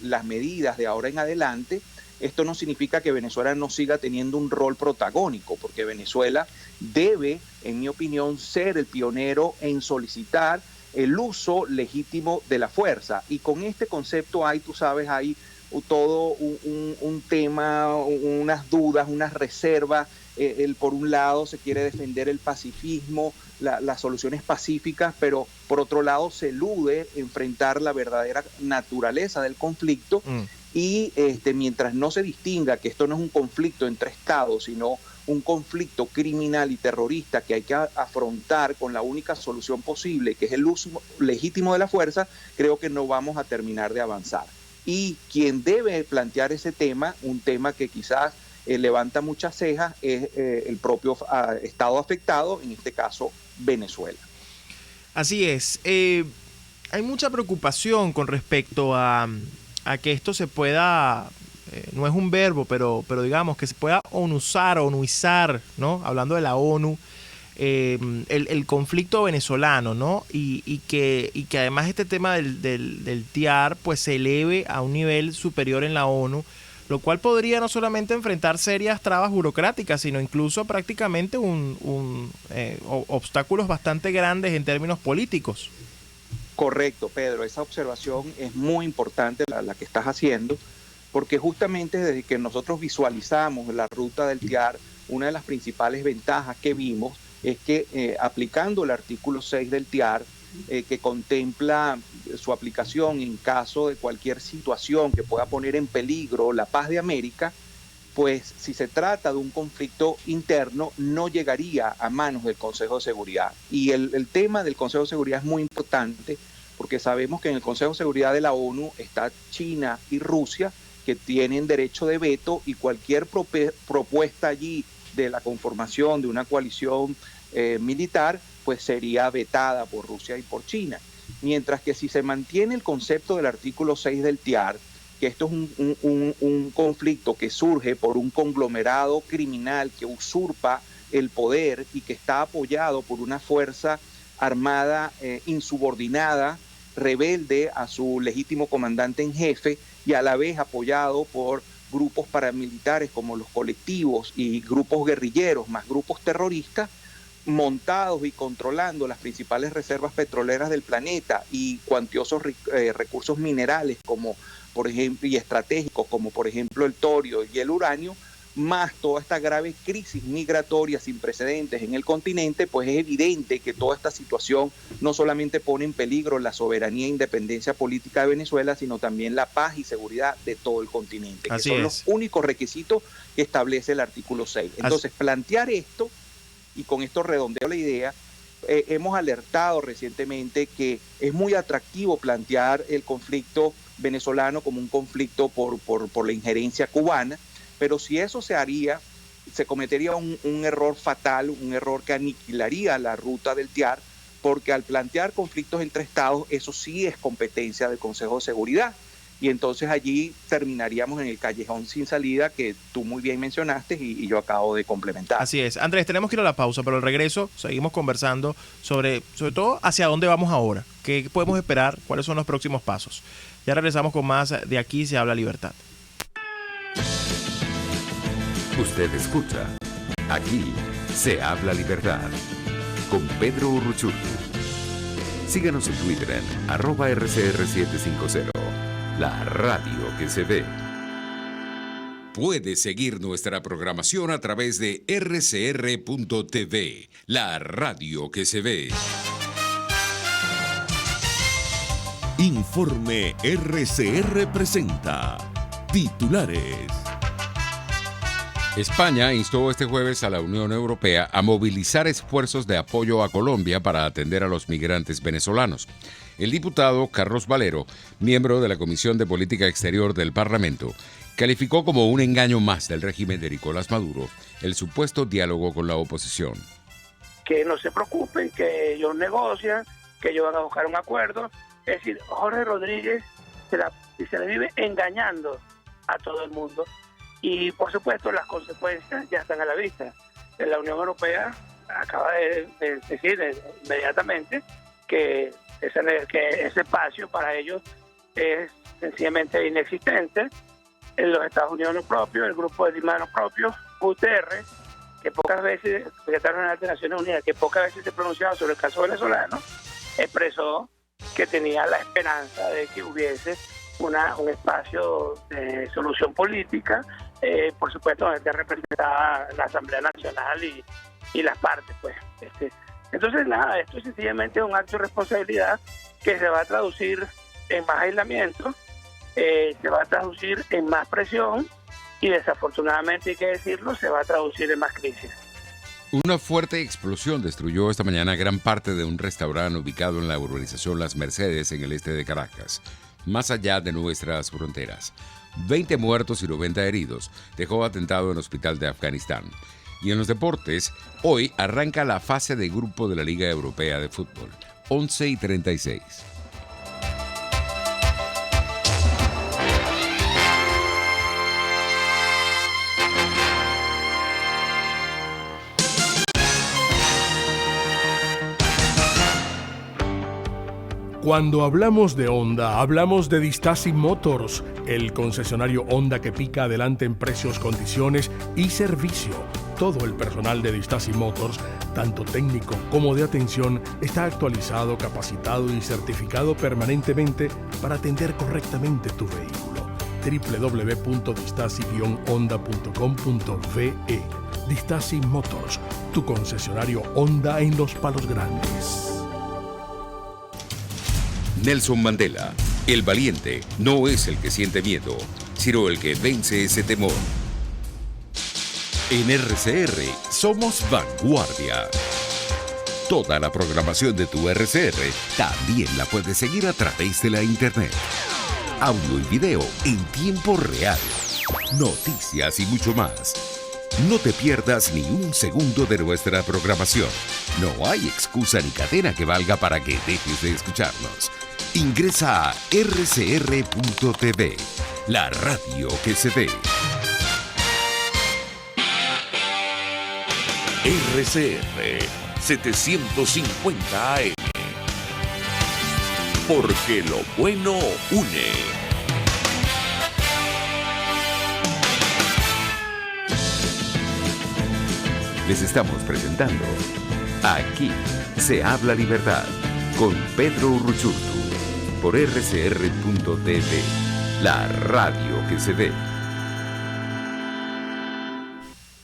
las medidas de ahora en adelante, esto no significa que Venezuela no siga teniendo un rol protagónico, porque Venezuela debe, en mi opinión, ser el pionero en solicitar el uso legítimo de la fuerza. Y con este concepto hay, tú sabes, hay todo un tema, unas dudas, unas reservas. Por un lado se quiere defender el pacifismo, las soluciones pacíficas, pero por otro lado se elude enfrentar la verdadera naturaleza del conflicto. Y mientras no se distinga que esto no es un conflicto entre estados, sino un conflicto criminal y terrorista que hay que afrontar con la única solución posible, que es el uso legítimo de la fuerza, creo que no vamos a terminar de avanzar. Y quien debe plantear ese tema, un tema que quizás levanta muchas cejas, es el propio estado afectado, en este caso Venezuela. Así es. Hay mucha preocupación con respecto a que esto se pueda, no es un verbo, pero digamos que se pueda onuizar, ¿no? Hablando de la ONU, el conflicto venezolano, ¿no? Y que además este tema del TIAR pues se eleve a un nivel superior en la ONU, lo cual podría no solamente enfrentar serias trabas burocráticas, sino incluso prácticamente obstáculos bastante grandes en términos políticos. Correcto, Pedro, esa observación es muy importante la que estás haciendo, porque justamente desde que nosotros visualizamos la ruta del TIAR, una de las principales ventajas que vimos es que aplicando el artículo 6 del TIAR, que contempla su aplicación en caso de cualquier situación que pueda poner en peligro la paz de América, pues si se trata de un conflicto interno, no llegaría a manos del Consejo de Seguridad. Y el tema del Consejo de Seguridad es muy importante porque sabemos que en el Consejo de Seguridad de la ONU está China y Rusia, que tienen derecho de veto, y cualquier propuesta allí de la conformación de una coalición militar, pues sería vetada por Rusia y por China. Mientras que si se mantiene el concepto del artículo 6 del TIAR, que esto es un conflicto que surge por un conglomerado criminal que usurpa el poder y que está apoyado por una fuerza armada insubordinada, rebelde a su legítimo comandante en jefe, y a la vez apoyado por grupos paramilitares como los colectivos y grupos guerrilleros más grupos terroristas, montados y controlando las principales reservas petroleras del planeta y cuantiosos recursos minerales como por ejemplo y estratégicos como por ejemplo el torio y el uranio, más toda esta grave crisis migratoria sin precedentes en el continente, pues es evidente que toda esta situación no solamente pone en peligro la soberanía e independencia política de Venezuela, sino también la paz y seguridad de todo el continente, que son los únicos requisitos que establece el artículo 6. Entonces, plantear esto, y con esto redondeo la idea, hemos alertado recientemente que es muy atractivo plantear el conflicto venezolano como un conflicto por la injerencia cubana, pero si eso se haría, se cometería un error fatal, un error que aniquilaría la ruta del TIAR, porque al plantear conflictos entre estados, eso sí es competencia del Consejo de Seguridad. Y entonces allí terminaríamos en el callejón sin salida que tú muy bien mencionaste y yo acabo de complementar. Así es. Andrés, tenemos que ir a la pausa, pero al regreso seguimos conversando sobre todo hacia dónde vamos ahora, qué podemos esperar, cuáles son los próximos pasos. Ya regresamos con más de Aquí se habla libertad. Usted escucha Aquí se habla libertad con Pedro Urruchurtu. Síganos en Twitter en @RCR750. La radio que se ve. Puede seguir nuestra programación a través de rcr.tv, la radio que se ve. Informe RCR presenta titulares. España instó este jueves a la Unión Europea a movilizar esfuerzos de apoyo a Colombia para atender a los migrantes venezolanos. El diputado Carlos Valero, miembro de la Comisión de Política Exterior del Parlamento, calificó como un engaño más del régimen de Nicolás Maduro el supuesto diálogo con la oposición. Que no se preocupen, que ellos negocian, que ellos van a buscar un acuerdo. Es decir, Jorge Rodríguez se la vive engañando a todo el mundo. Y por supuesto las consecuencias ya están a la vista. La Unión Europea acaba de decir inmediatamente que ese espacio para ellos es sencillamente inexistente. En los Estados Unidos lo propio, el grupo de Lima lo propio, Guterres, que pocas veces, secretario general de Naciones Unidas, que pocas veces se ha pronunciado sobre el caso venezolano, expresó que tenía la esperanza de que hubiese un espacio de solución política, por supuesto, donde esté representada la Asamblea Nacional y las partes, pues. Entonces, nada, esto es sencillamente un acto de responsabilidad que se va a traducir en más aislamiento, se va a traducir en más presión y desafortunadamente, hay que decirlo, se va a traducir en más crisis. Una fuerte explosión destruyó esta mañana gran parte de un restaurante ubicado en la urbanización Las Mercedes, en el este de Caracas, más allá de nuestras fronteras. 20 muertos y 90 heridos dejó atentado en el hospital de Afganistán. Y en los deportes, hoy arranca la fase de grupo de la Liga Europea de Fútbol, 11:36. Cuando hablamos de Honda, hablamos de Distasi Motors, el concesionario Honda que pica adelante en precios, condiciones y servicio. Todo el personal de Distasi Motors, tanto técnico como de atención, está actualizado, capacitado y certificado permanentemente para atender correctamente tu vehículo. www.distasi-honda.com.ve. Distasi Motors, tu concesionario Honda en Los Palos Grandes. Nelson Mandela, el valiente, no es el que siente miedo, sino el que vence ese temor. En RCR somos vanguardia. Toda la programación de tu RCR también la puedes seguir a través de la internet. Audio y video en tiempo real. Noticias y mucho más. No te pierdas ni un segundo de nuestra programación. No hay excusa ni cadena que valga para que dejes de escucharnos. Ingresa a rcr.tv, la radio que se ve. RCR 750 AM. Porque lo bueno une. Les estamos presentando Aquí se habla libertad con Pedro Urruchurtu por rcr.tv, la radio que se ve.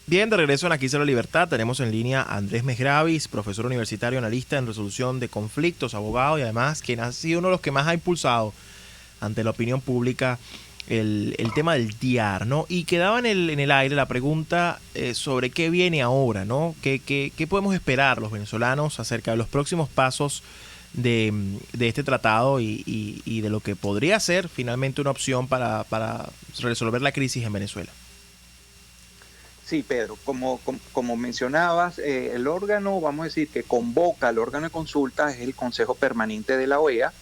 Bien, de regreso en Aquí se habla libertad, tenemos en línea a Andrés Mesgravis, profesor universitario, analista en resolución de conflictos, abogado y además quien ha sido uno de los que más ha impulsado ante la opinión pública el tema del TIAR, ¿no? Y quedaba en el aire la pregunta sobre qué viene ahora, ¿no? ¿Qué podemos esperar los venezolanos acerca de los próximos pasos de este tratado y de lo que podría ser finalmente una opción para resolver la crisis en Venezuela? Sí, Pedro, como mencionabas, el órgano, vamos a decir, que convoca al órgano de consulta es el Consejo Permanente de la OEA,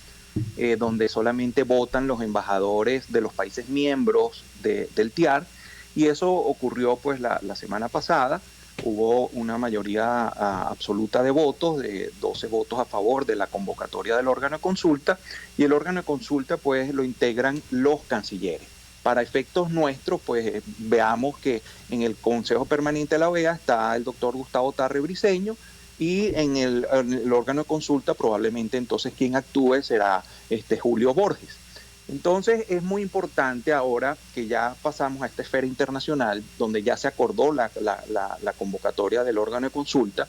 donde solamente votan los embajadores de los países miembros del TIAR, y eso ocurrió pues la semana pasada. Hubo una mayoría absoluta de votos, de 12 votos a favor de la convocatoria del órgano de consulta, y el órgano de consulta pues lo integran los cancilleres. Para efectos nuestros, pues veamos que en el Consejo Permanente de la OEA está el doctor Gustavo Tarre Briceño, y en el órgano de consulta probablemente entonces quien actúe será Julio Borges. Entonces es muy importante ahora que ya pasamos a esta esfera internacional, donde ya se acordó la convocatoria del órgano de consulta,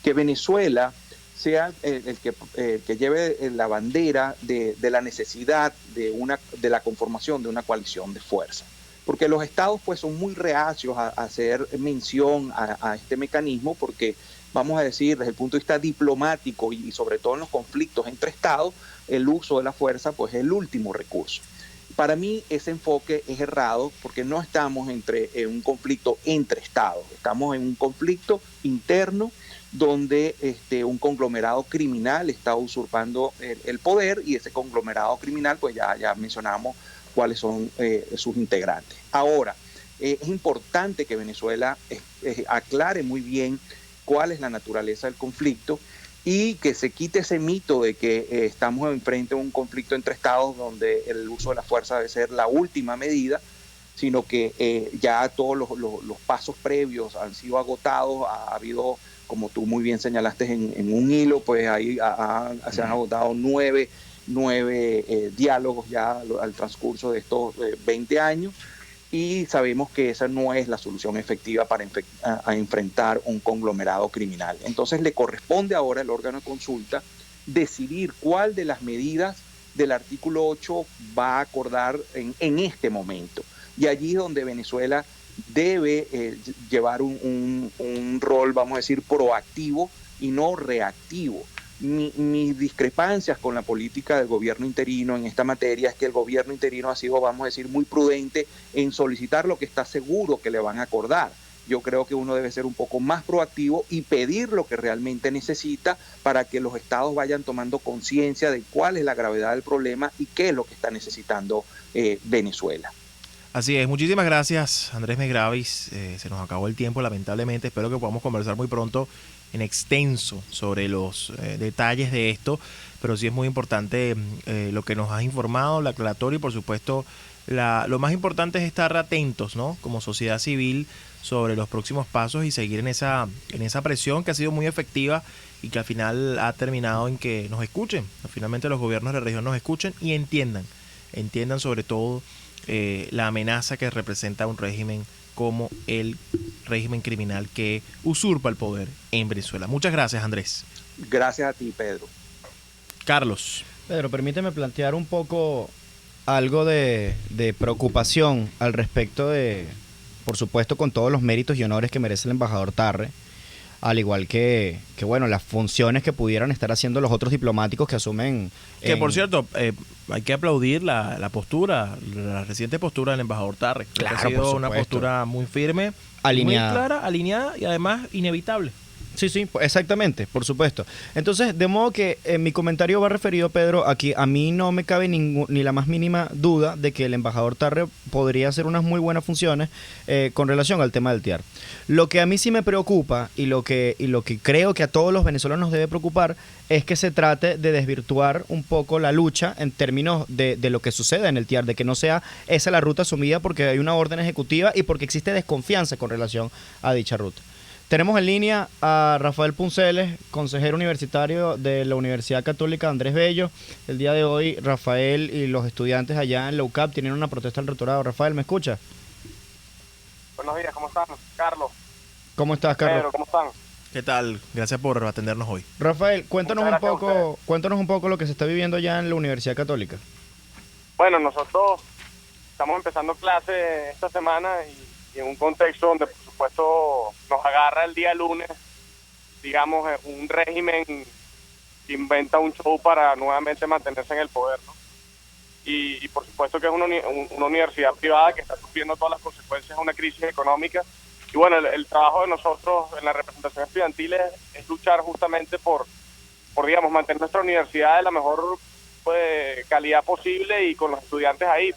que Venezuela sea el que lleve la bandera de la necesidad de la conformación de una coalición de fuerza. Porque los estados pues son muy reacios a hacer mención a este mecanismo, porque vamos a decir desde el punto de vista diplomático y sobre todo en los conflictos entre estados, el uso de la fuerza pues es el último recurso. Para mí ese enfoque es errado, porque no estamos en un conflicto entre estados, estamos en un conflicto interno donde un conglomerado criminal está usurpando el poder, y ese conglomerado criminal pues ya mencionamos cuáles son sus integrantes. Ahora, es importante que Venezuela aclare muy bien cuál es la naturaleza del conflicto y que se quite ese mito de que estamos enfrente a un conflicto entre estados donde el uso de la fuerza debe ser la última medida, sino que ya todos los pasos previos han sido agotados. Ha habido, como tú muy bien señalaste en un hilo, pues ahí se han agotado nueve diálogos ya al transcurso de estos 20 años, y sabemos que esa no es la solución efectiva para enfrentar un conglomerado criminal. Entonces le corresponde ahora al órgano de consulta decidir cuál de las medidas del artículo 8 va a acordar en este momento. Y allí es donde Venezuela debe llevar un rol, vamos a decir, proactivo y no reactivo. Mis discrepancias con la política del gobierno interino en esta materia es que el gobierno interino ha sido, vamos a decir, muy prudente en solicitar lo que está seguro que le van a acordar. Yo creo que uno debe ser un poco más proactivo y pedir lo que realmente necesita, para que los estados vayan tomando conciencia de cuál es la gravedad del problema y qué es lo que está necesitando Venezuela. Así es, muchísimas gracias Andrés Mesgravis, se nos acabó el tiempo lamentablemente, espero que podamos conversar muy pronto en extenso sobre los detalles de esto, pero sí es muy importante lo que nos has informado, la aclaratoria, y por supuesto lo más importante es estar atentos, ¿no?, como sociedad civil, sobre los próximos pasos y seguir en esa presión que ha sido muy efectiva y que al final ha terminado en que nos escuchen. Finalmente los gobiernos de la región nos escuchen y entiendan sobre todo la amenaza que representa un régimen como el régimen criminal que usurpa el poder en Venezuela. Muchas gracias, Andrés. Gracias a ti, Pedro. Carlos. Pedro, permíteme plantear un poco algo de preocupación al respecto de, por supuesto, con todos los méritos y honores que merece el embajador Tarre, al igual que bueno, las funciones que pudieran estar haciendo los otros diplomáticos que asumen. Que por cierto, hay que aplaudir la postura, la reciente postura del embajador Tarre. Claro, ha sido por una supuesto. postura muy firme, Alineada. muy clara, alineada y además inevitable. Sí, exactamente, por supuesto. Entonces, de modo que mi comentario va referido, Pedro, aquí a mí no me cabe ni la más mínima duda de que el embajador Tarre podría hacer unas muy buenas funciones con relación al tema del TIAR. Lo que a mí sí me preocupa y lo que creo que a todos los venezolanos nos debe preocupar es que se trate de desvirtuar un poco la lucha en términos de lo que sucede en el TIAR, de que no sea esa la ruta asumida porque hay una orden ejecutiva y porque existe desconfianza con relación a dicha ruta. Tenemos en línea a Rafael Punceles, consejero universitario de la Universidad Católica Andrés Bello. El día de hoy, Rafael y los estudiantes allá en la UCAP tienen una protesta al rectorado. Rafael, ¿me escucha? Buenos días, ¿cómo están? Carlos. ¿Cómo estás, Carlos? Pedro, ¿cómo están? ¿Qué tal? Gracias por atendernos hoy. Rafael, cuéntanos Muchas gracias un poco lo que se está viviendo allá en la Universidad Católica. Bueno, nosotros estamos empezando clase esta semana y en un contexto donde, por supuesto, nos agarra el día lunes, digamos, un régimen que inventa un show para nuevamente mantenerse en el poder, ¿no? Y por supuesto que es una universidad privada que está sufriendo todas las consecuencias de una crisis económica. Y bueno, el trabajo de nosotros en la representación estudiantil es luchar justamente por digamos, mantener nuestra universidad de la mejor calidad posible y con los estudiantes ahí.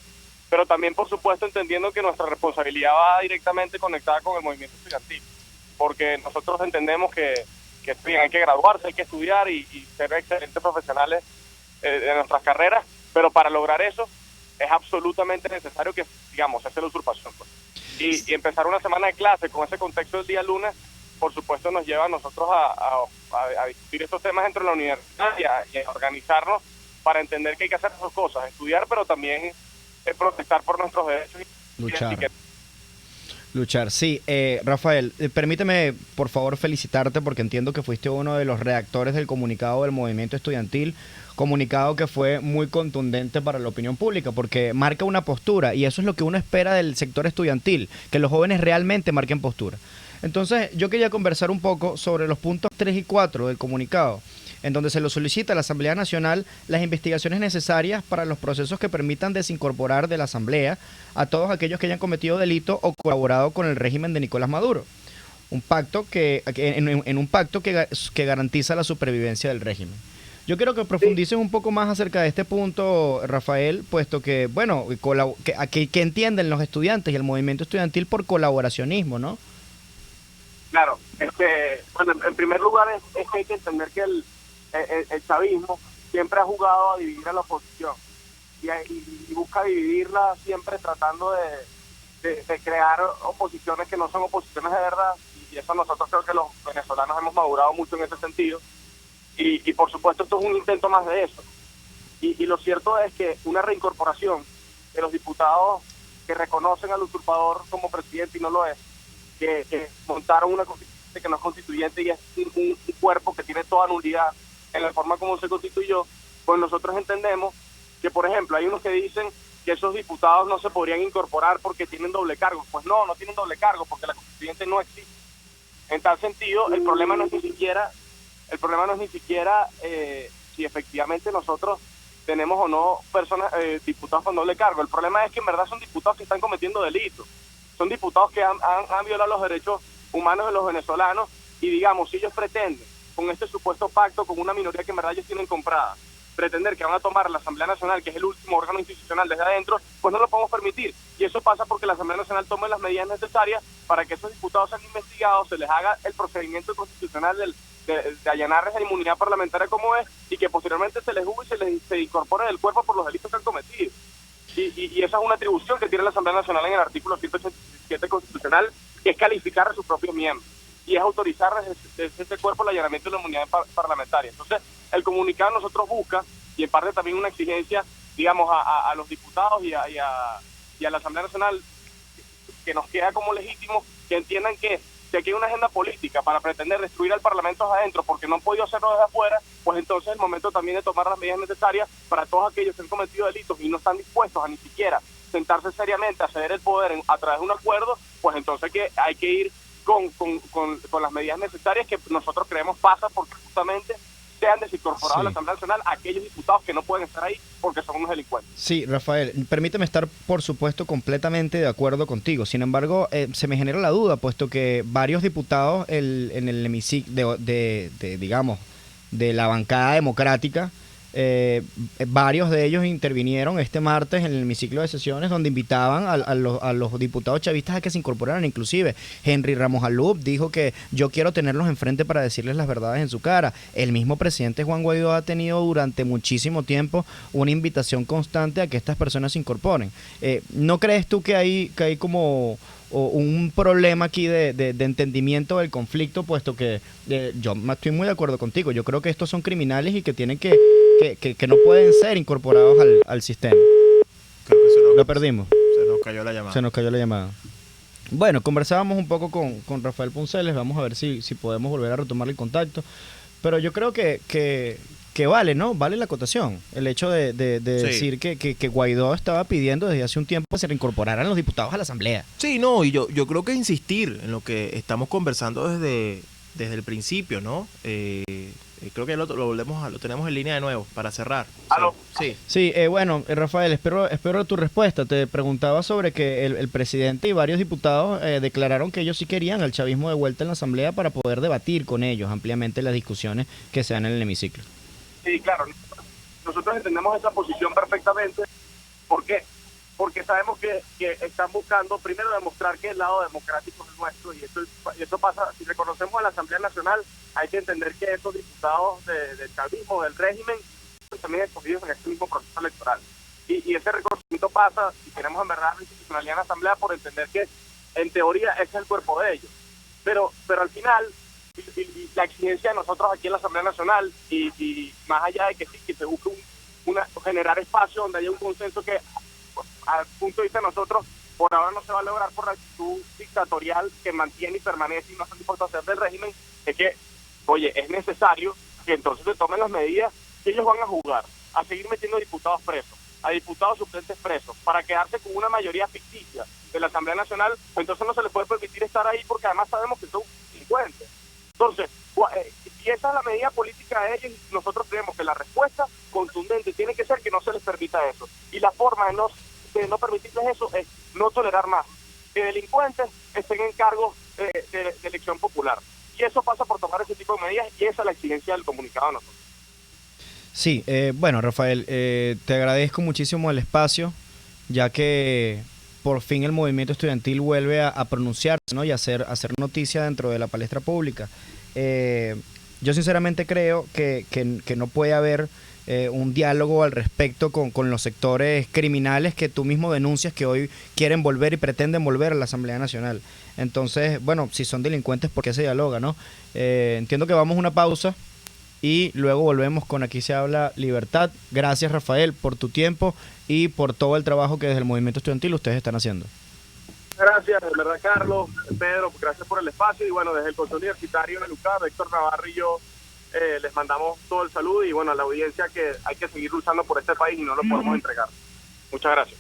Pero también, por supuesto, entendiendo que nuestra responsabilidad va directamente conectada con el movimiento estudiantil, porque nosotros entendemos que hay que graduarse, hay que estudiar y ser excelentes profesionales de nuestras carreras, pero para lograr eso es absolutamente necesario que, digamos, hacer la usurpación, pues. Y empezar una semana de clase con ese contexto del día lunes, por supuesto, nos lleva a nosotros a discutir estos temas dentro de la universidad y a organizarnos para entender que hay que hacer dos cosas, estudiar, pero también protestar por nuestros derechos. Luchar, sí. Rafael, permíteme por favor felicitarte porque entiendo que fuiste uno de los redactores del comunicado del movimiento estudiantil, comunicado que fue muy contundente para la opinión pública porque marca una postura y eso es lo que uno espera del sector estudiantil, que los jóvenes realmente marquen postura. Entonces yo quería conversar un poco sobre los puntos 3 y 4 del comunicado, en donde se lo solicita a la Asamblea Nacional las investigaciones necesarias para los procesos que permitan desincorporar de la Asamblea a todos aquellos que hayan cometido delito o colaborado con el régimen de Nicolás Maduro. Un pacto en un pacto que garantiza la supervivencia del régimen. Yo quiero que profundices un poco más acerca de este punto, Rafael, puesto que, bueno, que entienden los estudiantes y el movimiento estudiantil por colaboracionismo, ¿no? Claro, bueno, en primer lugar es que hay que entender que el chavismo siempre ha jugado a dividir a la oposición y busca dividirla siempre tratando de crear oposiciones que no son oposiciones de verdad, y eso nosotros creo que los venezolanos hemos madurado mucho en ese sentido y por supuesto esto es un intento más de eso y lo cierto es que una reincorporación de los diputados que reconocen al usurpador como presidente y no lo es, que montaron una constituyente que no es constituyente y es un cuerpo que tiene toda nulidad en la forma como se constituyó, pues nosotros entendemos que, por ejemplo, hay unos que dicen que esos diputados no se podrían incorporar porque tienen doble cargo. Pues no tienen doble cargo porque la constituyente no existe. En tal sentido, el problema no es ni siquiera si efectivamente nosotros tenemos o no personas diputados con doble cargo. El problema es que en verdad son diputados que están cometiendo delitos. Son diputados que han violado los derechos humanos de los venezolanos y, digamos, si ellos pretenden con este supuesto pacto con una minoría que en verdad ellos tienen comprada, pretender que van a tomar la Asamblea Nacional, que es el último órgano institucional desde adentro, pues no lo podemos permitir. Y eso pasa porque la Asamblea Nacional tome las medidas necesarias para que esos diputados sean investigados, se les haga el procedimiento constitucional de allanarles la inmunidad parlamentaria como es, y que posteriormente se les juzgue y se incorpore del cuerpo por los delitos que han cometido. Y esa es una atribución que tiene la Asamblea Nacional en el artículo 187 constitucional, que es calificar a sus propios miembros y es autorizar desde ese cuerpo el allanamiento de la inmunidad parlamentaria. Entonces, el comunicado nosotros busca, y en parte también una exigencia, digamos, a los diputados y a la Asamblea Nacional, que nos queda como legítimo, que entiendan que si aquí hay una agenda política para pretender destruir al Parlamento adentro porque no han podido hacerlo desde afuera, pues entonces es el momento también de tomar las medidas necesarias para todos aquellos que han cometido delitos y no están dispuestos a ni siquiera sentarse seriamente a ceder el poder a través de un acuerdo, pues entonces que hay que ir con las medidas necesarias que nosotros creemos pasa porque justamente sean desincorporados a la Asamblea Nacional aquellos diputados que no pueden estar ahí porque son unos delincuentes. Sí, Rafael, permíteme estar, por supuesto, completamente de acuerdo contigo. Sin embargo, se me genera la duda, puesto que varios diputados en el hemiciclo digamos, de la bancada democrática, varios de ellos intervinieron este martes en el hemiciclo de sesiones donde invitaban a los diputados chavistas a que se incorporaran. Inclusive Henry Ramos Alup dijo que yo quiero tenerlos enfrente para decirles las verdades en su cara. El mismo presidente Juan Guaidó ha tenido durante muchísimo tiempo una invitación constante a que estas personas se incorporen. ¿No crees tú que hay como un problema aquí de entendimiento del conflicto, puesto que yo estoy muy de acuerdo contigo? Yo creo que estos son criminales y que tienen que no pueden ser incorporados al sistema. Creo que lo perdimos. Se nos cayó la llamada. Bueno, conversábamos un poco con Rafael Punceles. Vamos a ver si podemos volver a retomar el contacto. Pero yo creo que vale, ¿no? Vale la acotación. El hecho de decir que Guaidó estaba pidiendo desde hace un tiempo que se reincorporaran los diputados a la Asamblea. Sí, no, y yo creo que insistir en lo que estamos conversando desde el principio, ¿no? Creo que lo tenemos en línea de nuevo para cerrar. ¿Aló? Sí. Sí, bueno, Rafael, espero tu respuesta. Te preguntaba sobre que el presidente y varios diputados declararon que ellos sí querían al chavismo de vuelta en la Asamblea para poder debatir con ellos ampliamente las discusiones que se dan en el hemiciclo. Sí, claro. Nosotros entendemos esa posición perfectamente. ¿Por qué? Porque sabemos que están buscando primero demostrar que el lado democrático es nuestro, y eso pasa, si reconocemos a la Asamblea Nacional, hay que entender que esos diputados del chavismo, del régimen, pues también escogidos en este mismo proceso electoral. Y ese reconocimiento pasa, si queremos en verdad la institucionalidad en la Asamblea, por entender que en teoría ese es el cuerpo de ellos. Pero al final, y la exigencia de nosotros aquí en la Asamblea Nacional, y más allá de que sí, que se busque generar espacio donde haya un consenso que, al punto de vista de nosotros, por ahora no se va a lograr por la actitud dictatorial que mantiene y permanece y no están dispuestos a hacer del régimen, es que, oye, es necesario que entonces se tomen las medidas que ellos van a jugar, a seguir metiendo diputados presos, a diputados suplentes presos, para quedarse con una mayoría ficticia de la Asamblea Nacional. Entonces no se les puede permitir estar ahí porque además sabemos que son delincuentes. Entonces, si esa es la medida política de ellos, nosotros creemos que la respuesta contundente tiene que ser que no se les permita eso. Y la forma de no permitirles eso es no tolerar más que delincuentes estén en cargos de elección popular. Y eso pasa por tomar ese tipo de medidas, y esa es la exigencia del comunicado de nosotros. Sí, bueno, Rafael, te agradezco muchísimo el espacio, ya que por fin el movimiento estudiantil vuelve a pronunciarse, ¿no? Y a hacer noticia dentro de la palestra pública. Yo sinceramente creo que no puede haber un diálogo al respecto con los sectores criminales que tú mismo denuncias que hoy quieren volver y pretenden volver a la Asamblea Nacional. Entonces, bueno, si son delincuentes, ¿por qué se dialoga, no? Entiendo que vamos a una pausa y luego volvemos con Aquí se habla libertad. Gracias, Rafael, por tu tiempo y por todo el trabajo que desde el movimiento estudiantil ustedes están haciendo. Gracias, de verdad, Carlos, Pedro, gracias por el espacio. Y bueno, desde el Consejo Universitario de UCAP, Héctor Navarro y yo les mandamos todo el saludo, y bueno, a la audiencia, que hay que seguir luchando por este país y no lo podemos entregar. Muchas gracias.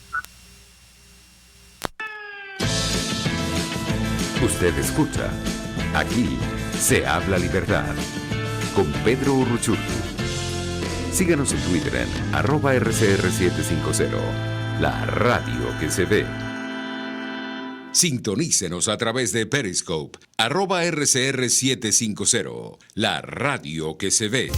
Usted escucha Aquí se habla libertad con Pedro Urruchurtu. Síganos en Twitter en @RCR750, la radio que se ve. Sintonícenos a través de Periscope, @RCR750, la radio que se ve.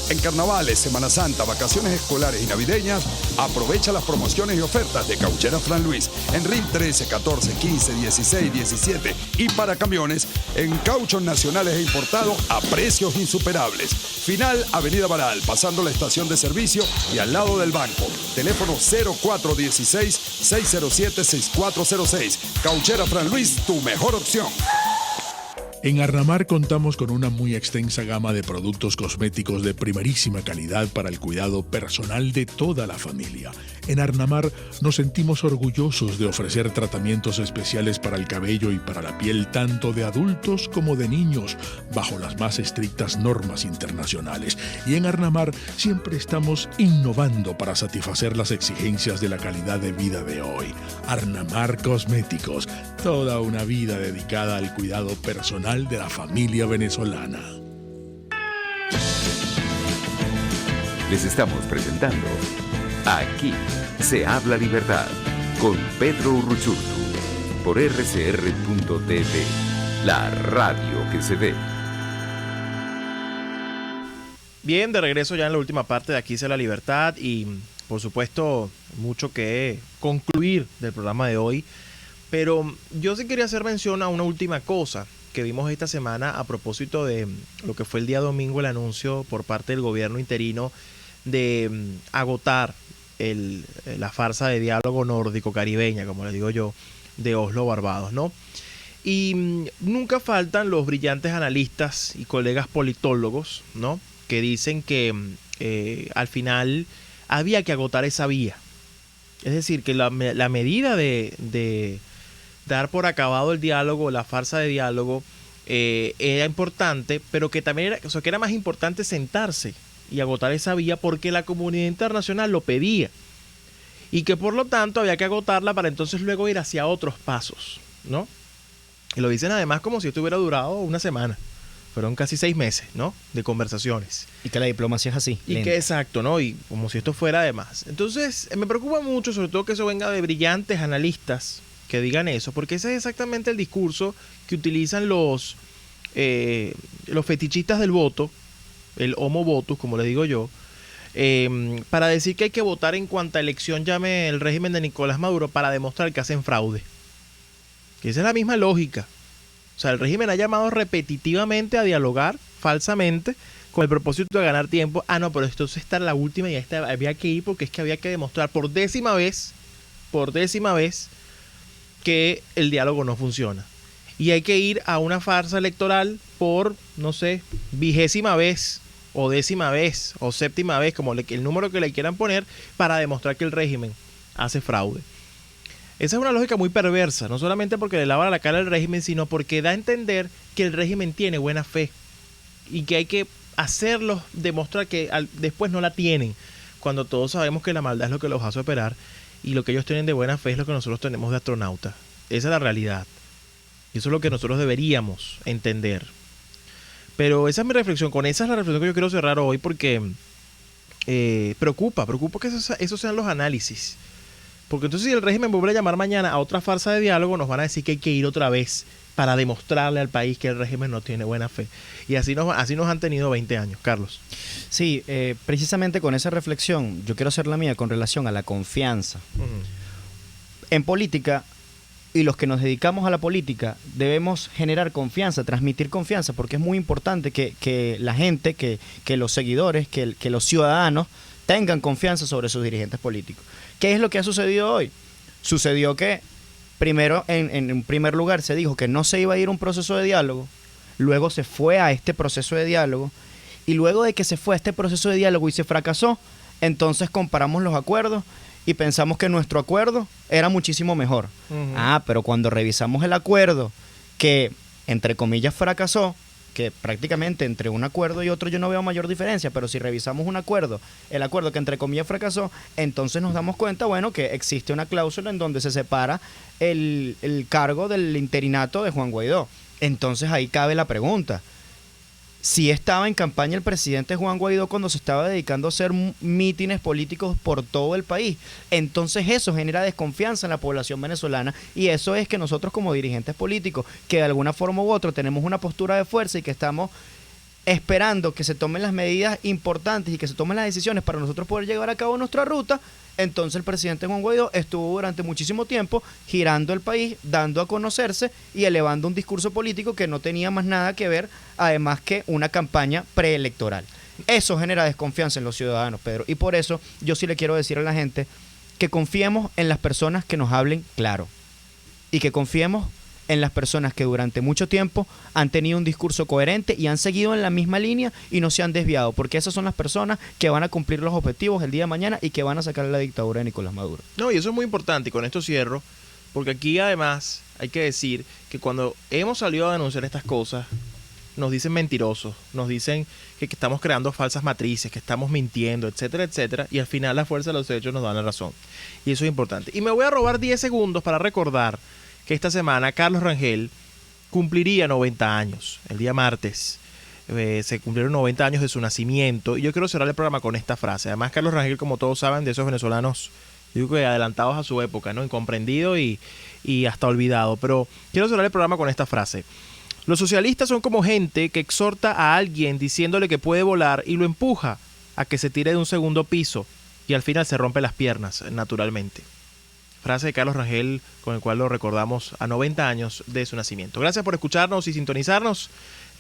En carnavales, Semana Santa, vacaciones escolares y navideñas, aprovecha las promociones y ofertas de Cauchera Fran Luis en RIM 13, 14, 15, 16, 17 y para camiones en cauchos nacionales e importados a precios insuperables. Final Avenida Baral, pasando la estación de servicio y al lado del banco. Teléfono 0416-607-6406. Cauchera Fran Luis, tu mejor opción. En Arnamar contamos con una muy extensa gama de productos cosméticos de primerísima calidad para el cuidado personal de toda la familia. En Arnamar nos sentimos orgullosos de ofrecer tratamientos especiales para el cabello y para la piel tanto de adultos como de niños, bajo las más estrictas normas internacionales. Y en Arnamar siempre estamos innovando para satisfacer las exigencias de la calidad de vida de hoy. Arnamar Cosméticos, toda una vida dedicada al cuidado personal de la familia venezolana. Les estamos presentando Aquí se habla libertad con Pedro Urruchurtu por rcr.tv, la radio que se ve. Bien, de regreso ya en la última parte de Aquí se la libertad y por supuesto mucho que concluir del programa de hoy, pero yo sí quería hacer mención a una última cosa que vimos esta semana a propósito de lo que fue el día domingo, el anuncio por parte del gobierno interino de agotar la farsa de diálogo nórdico caribeña, como le digo yo, de Oslo, Barbados, ¿no? Y nunca faltan los brillantes analistas y colegas politólogos, ¿no?, que dicen que al final había que agotar esa vía. Es decir, que la medida de dar por acabado el diálogo, la farsa de diálogo, era importante, pero que también era, o sea, que era más importante sentarse y agotar esa vía porque la comunidad internacional lo pedía y que por lo tanto había que agotarla para entonces luego ir hacia otros pasos, ¿no? Y lo dicen además como si esto hubiera durado una semana. Fueron casi 6 meses, ¿no?, de conversaciones. Y que la diplomacia es así. Y lenta. Que exacto, ¿no? Y como si esto fuera de más. Entonces, me preocupa mucho, sobre todo que eso venga de brillantes analistas que digan eso, porque ese es exactamente el discurso que utilizan los fetichistas del voto, el homo votus, como le digo yo, para decir que hay que votar en cuanta elección llame el régimen de Nicolás Maduro para demostrar que hacen fraude. Que esa es la misma lógica. O sea, el régimen ha llamado repetitivamente a dialogar falsamente con el propósito de ganar tiempo. Ah, no, pero esto está la última y esta había que ir porque es que había que demostrar por décima vez que el diálogo no funciona. Y hay que ir a una farsa electoral por, no sé, 20ª vez o 10ª vez o 7ª vez, como el número que le quieran poner, para demostrar que el régimen hace fraude. Esa es una lógica muy perversa, no solamente porque le lava la cara al régimen, sino porque da a entender que el régimen tiene buena fe y que hay que hacerlos demostrar que después no la tienen, cuando todos sabemos que la maldad es lo que los hace operar y lo que ellos tienen de buena fe es lo que nosotros tenemos de astronauta. Esa es la realidad. Y eso es lo que nosotros deberíamos entender. Pero esa es mi reflexión. Con esa es la reflexión que yo quiero cerrar hoy porque preocupa que esos sean los análisis. Porque entonces si el régimen vuelve a llamar mañana a otra farsa de diálogo, nos van a decir que hay que ir otra vez para demostrarle al país que el régimen no tiene buena fe. Y así nos han tenido 20 años. Carlos. Sí, precisamente con esa reflexión, yo quiero hacer la mía con relación a la confianza. En política, y los que nos dedicamos a la política, debemos generar confianza, transmitir confianza, porque es muy importante que la gente, que los seguidores, que los ciudadanos tengan confianza sobre sus dirigentes políticos. ¿Qué es lo que ha sucedido hoy? Sucedió que primero, en primer lugar, se dijo que no se iba a ir a un proceso de diálogo, luego se fue a este proceso de diálogo, y luego de que se fue a este proceso de diálogo y se fracasó, entonces comparamos los acuerdos y pensamos que nuestro acuerdo era muchísimo mejor. Pero cuando revisamos el acuerdo que, entre comillas, fracasó, que prácticamente entre un acuerdo y otro yo no veo mayor diferencia, pero si revisamos un acuerdo, el acuerdo que entre comillas fracasó, entonces nos damos cuenta, bueno, que existe una cláusula en donde se separa el cargo del interinato de Juan Guaidó. Entonces ahí cabe la pregunta. Si estaba en campaña el presidente Juan Guaidó cuando se estaba dedicando a hacer mítines políticos por todo el país, entonces eso genera desconfianza en la población venezolana y eso es que nosotros como dirigentes políticos, que de alguna forma u otra tenemos una postura de fuerza y que estamos esperando que se tomen las medidas importantes y que se tomen las decisiones para nosotros poder llevar a cabo nuestra ruta, entonces el presidente Juan Guaidó estuvo durante muchísimo tiempo girando el país, dando a conocerse y elevando un discurso político que no tenía más nada que ver, además que una campaña preelectoral. Eso genera desconfianza en los ciudadanos, Pedro, y por eso yo sí le quiero decir a la gente que confiemos en las personas que nos hablen claro y que confiemos en las personas que durante mucho tiempo han tenido un discurso coherente y han seguido en la misma línea y no se han desviado, porque esas son las personas que van a cumplir los objetivos el día de mañana y que van a sacar la dictadura de Nicolás Maduro. No, y eso es muy importante, y con esto cierro, porque aquí además hay que decir que cuando hemos salido a denunciar estas cosas, nos dicen mentirosos, nos dicen que estamos creando falsas matrices, que estamos mintiendo, etcétera, etcétera, y al final la fuerza de los hechos nos dan la razón. Y eso es importante. Y me voy a robar 10 segundos para recordar que esta semana Carlos Rangel cumpliría 90 años. El día martes se cumplieron 90 años de su nacimiento. Y yo quiero cerrar el programa con esta frase. Además, Carlos Rangel, como todos saben, de esos venezolanos, digo que adelantados a su época, ¿no? Incomprendido y hasta olvidado. Pero quiero cerrar el programa con esta frase. Los socialistas son como gente que exhorta a alguien diciéndole que puede volar y lo empuja a que se tire de un segundo piso y al final se rompe las piernas, naturalmente. Frase de Carlos Rangel, con el cual lo recordamos a 90 años de su nacimiento. Gracias por escucharnos y sintonizarnos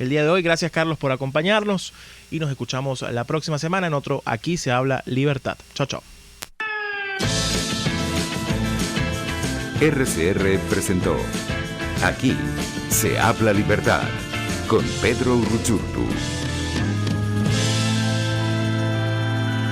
el día de hoy. Gracias, Carlos, por acompañarnos. Y nos escuchamos la próxima semana en otro Aquí se habla libertad. Chao, chao. RCR presentó Aquí se habla libertad con Pedro Urruchurtu.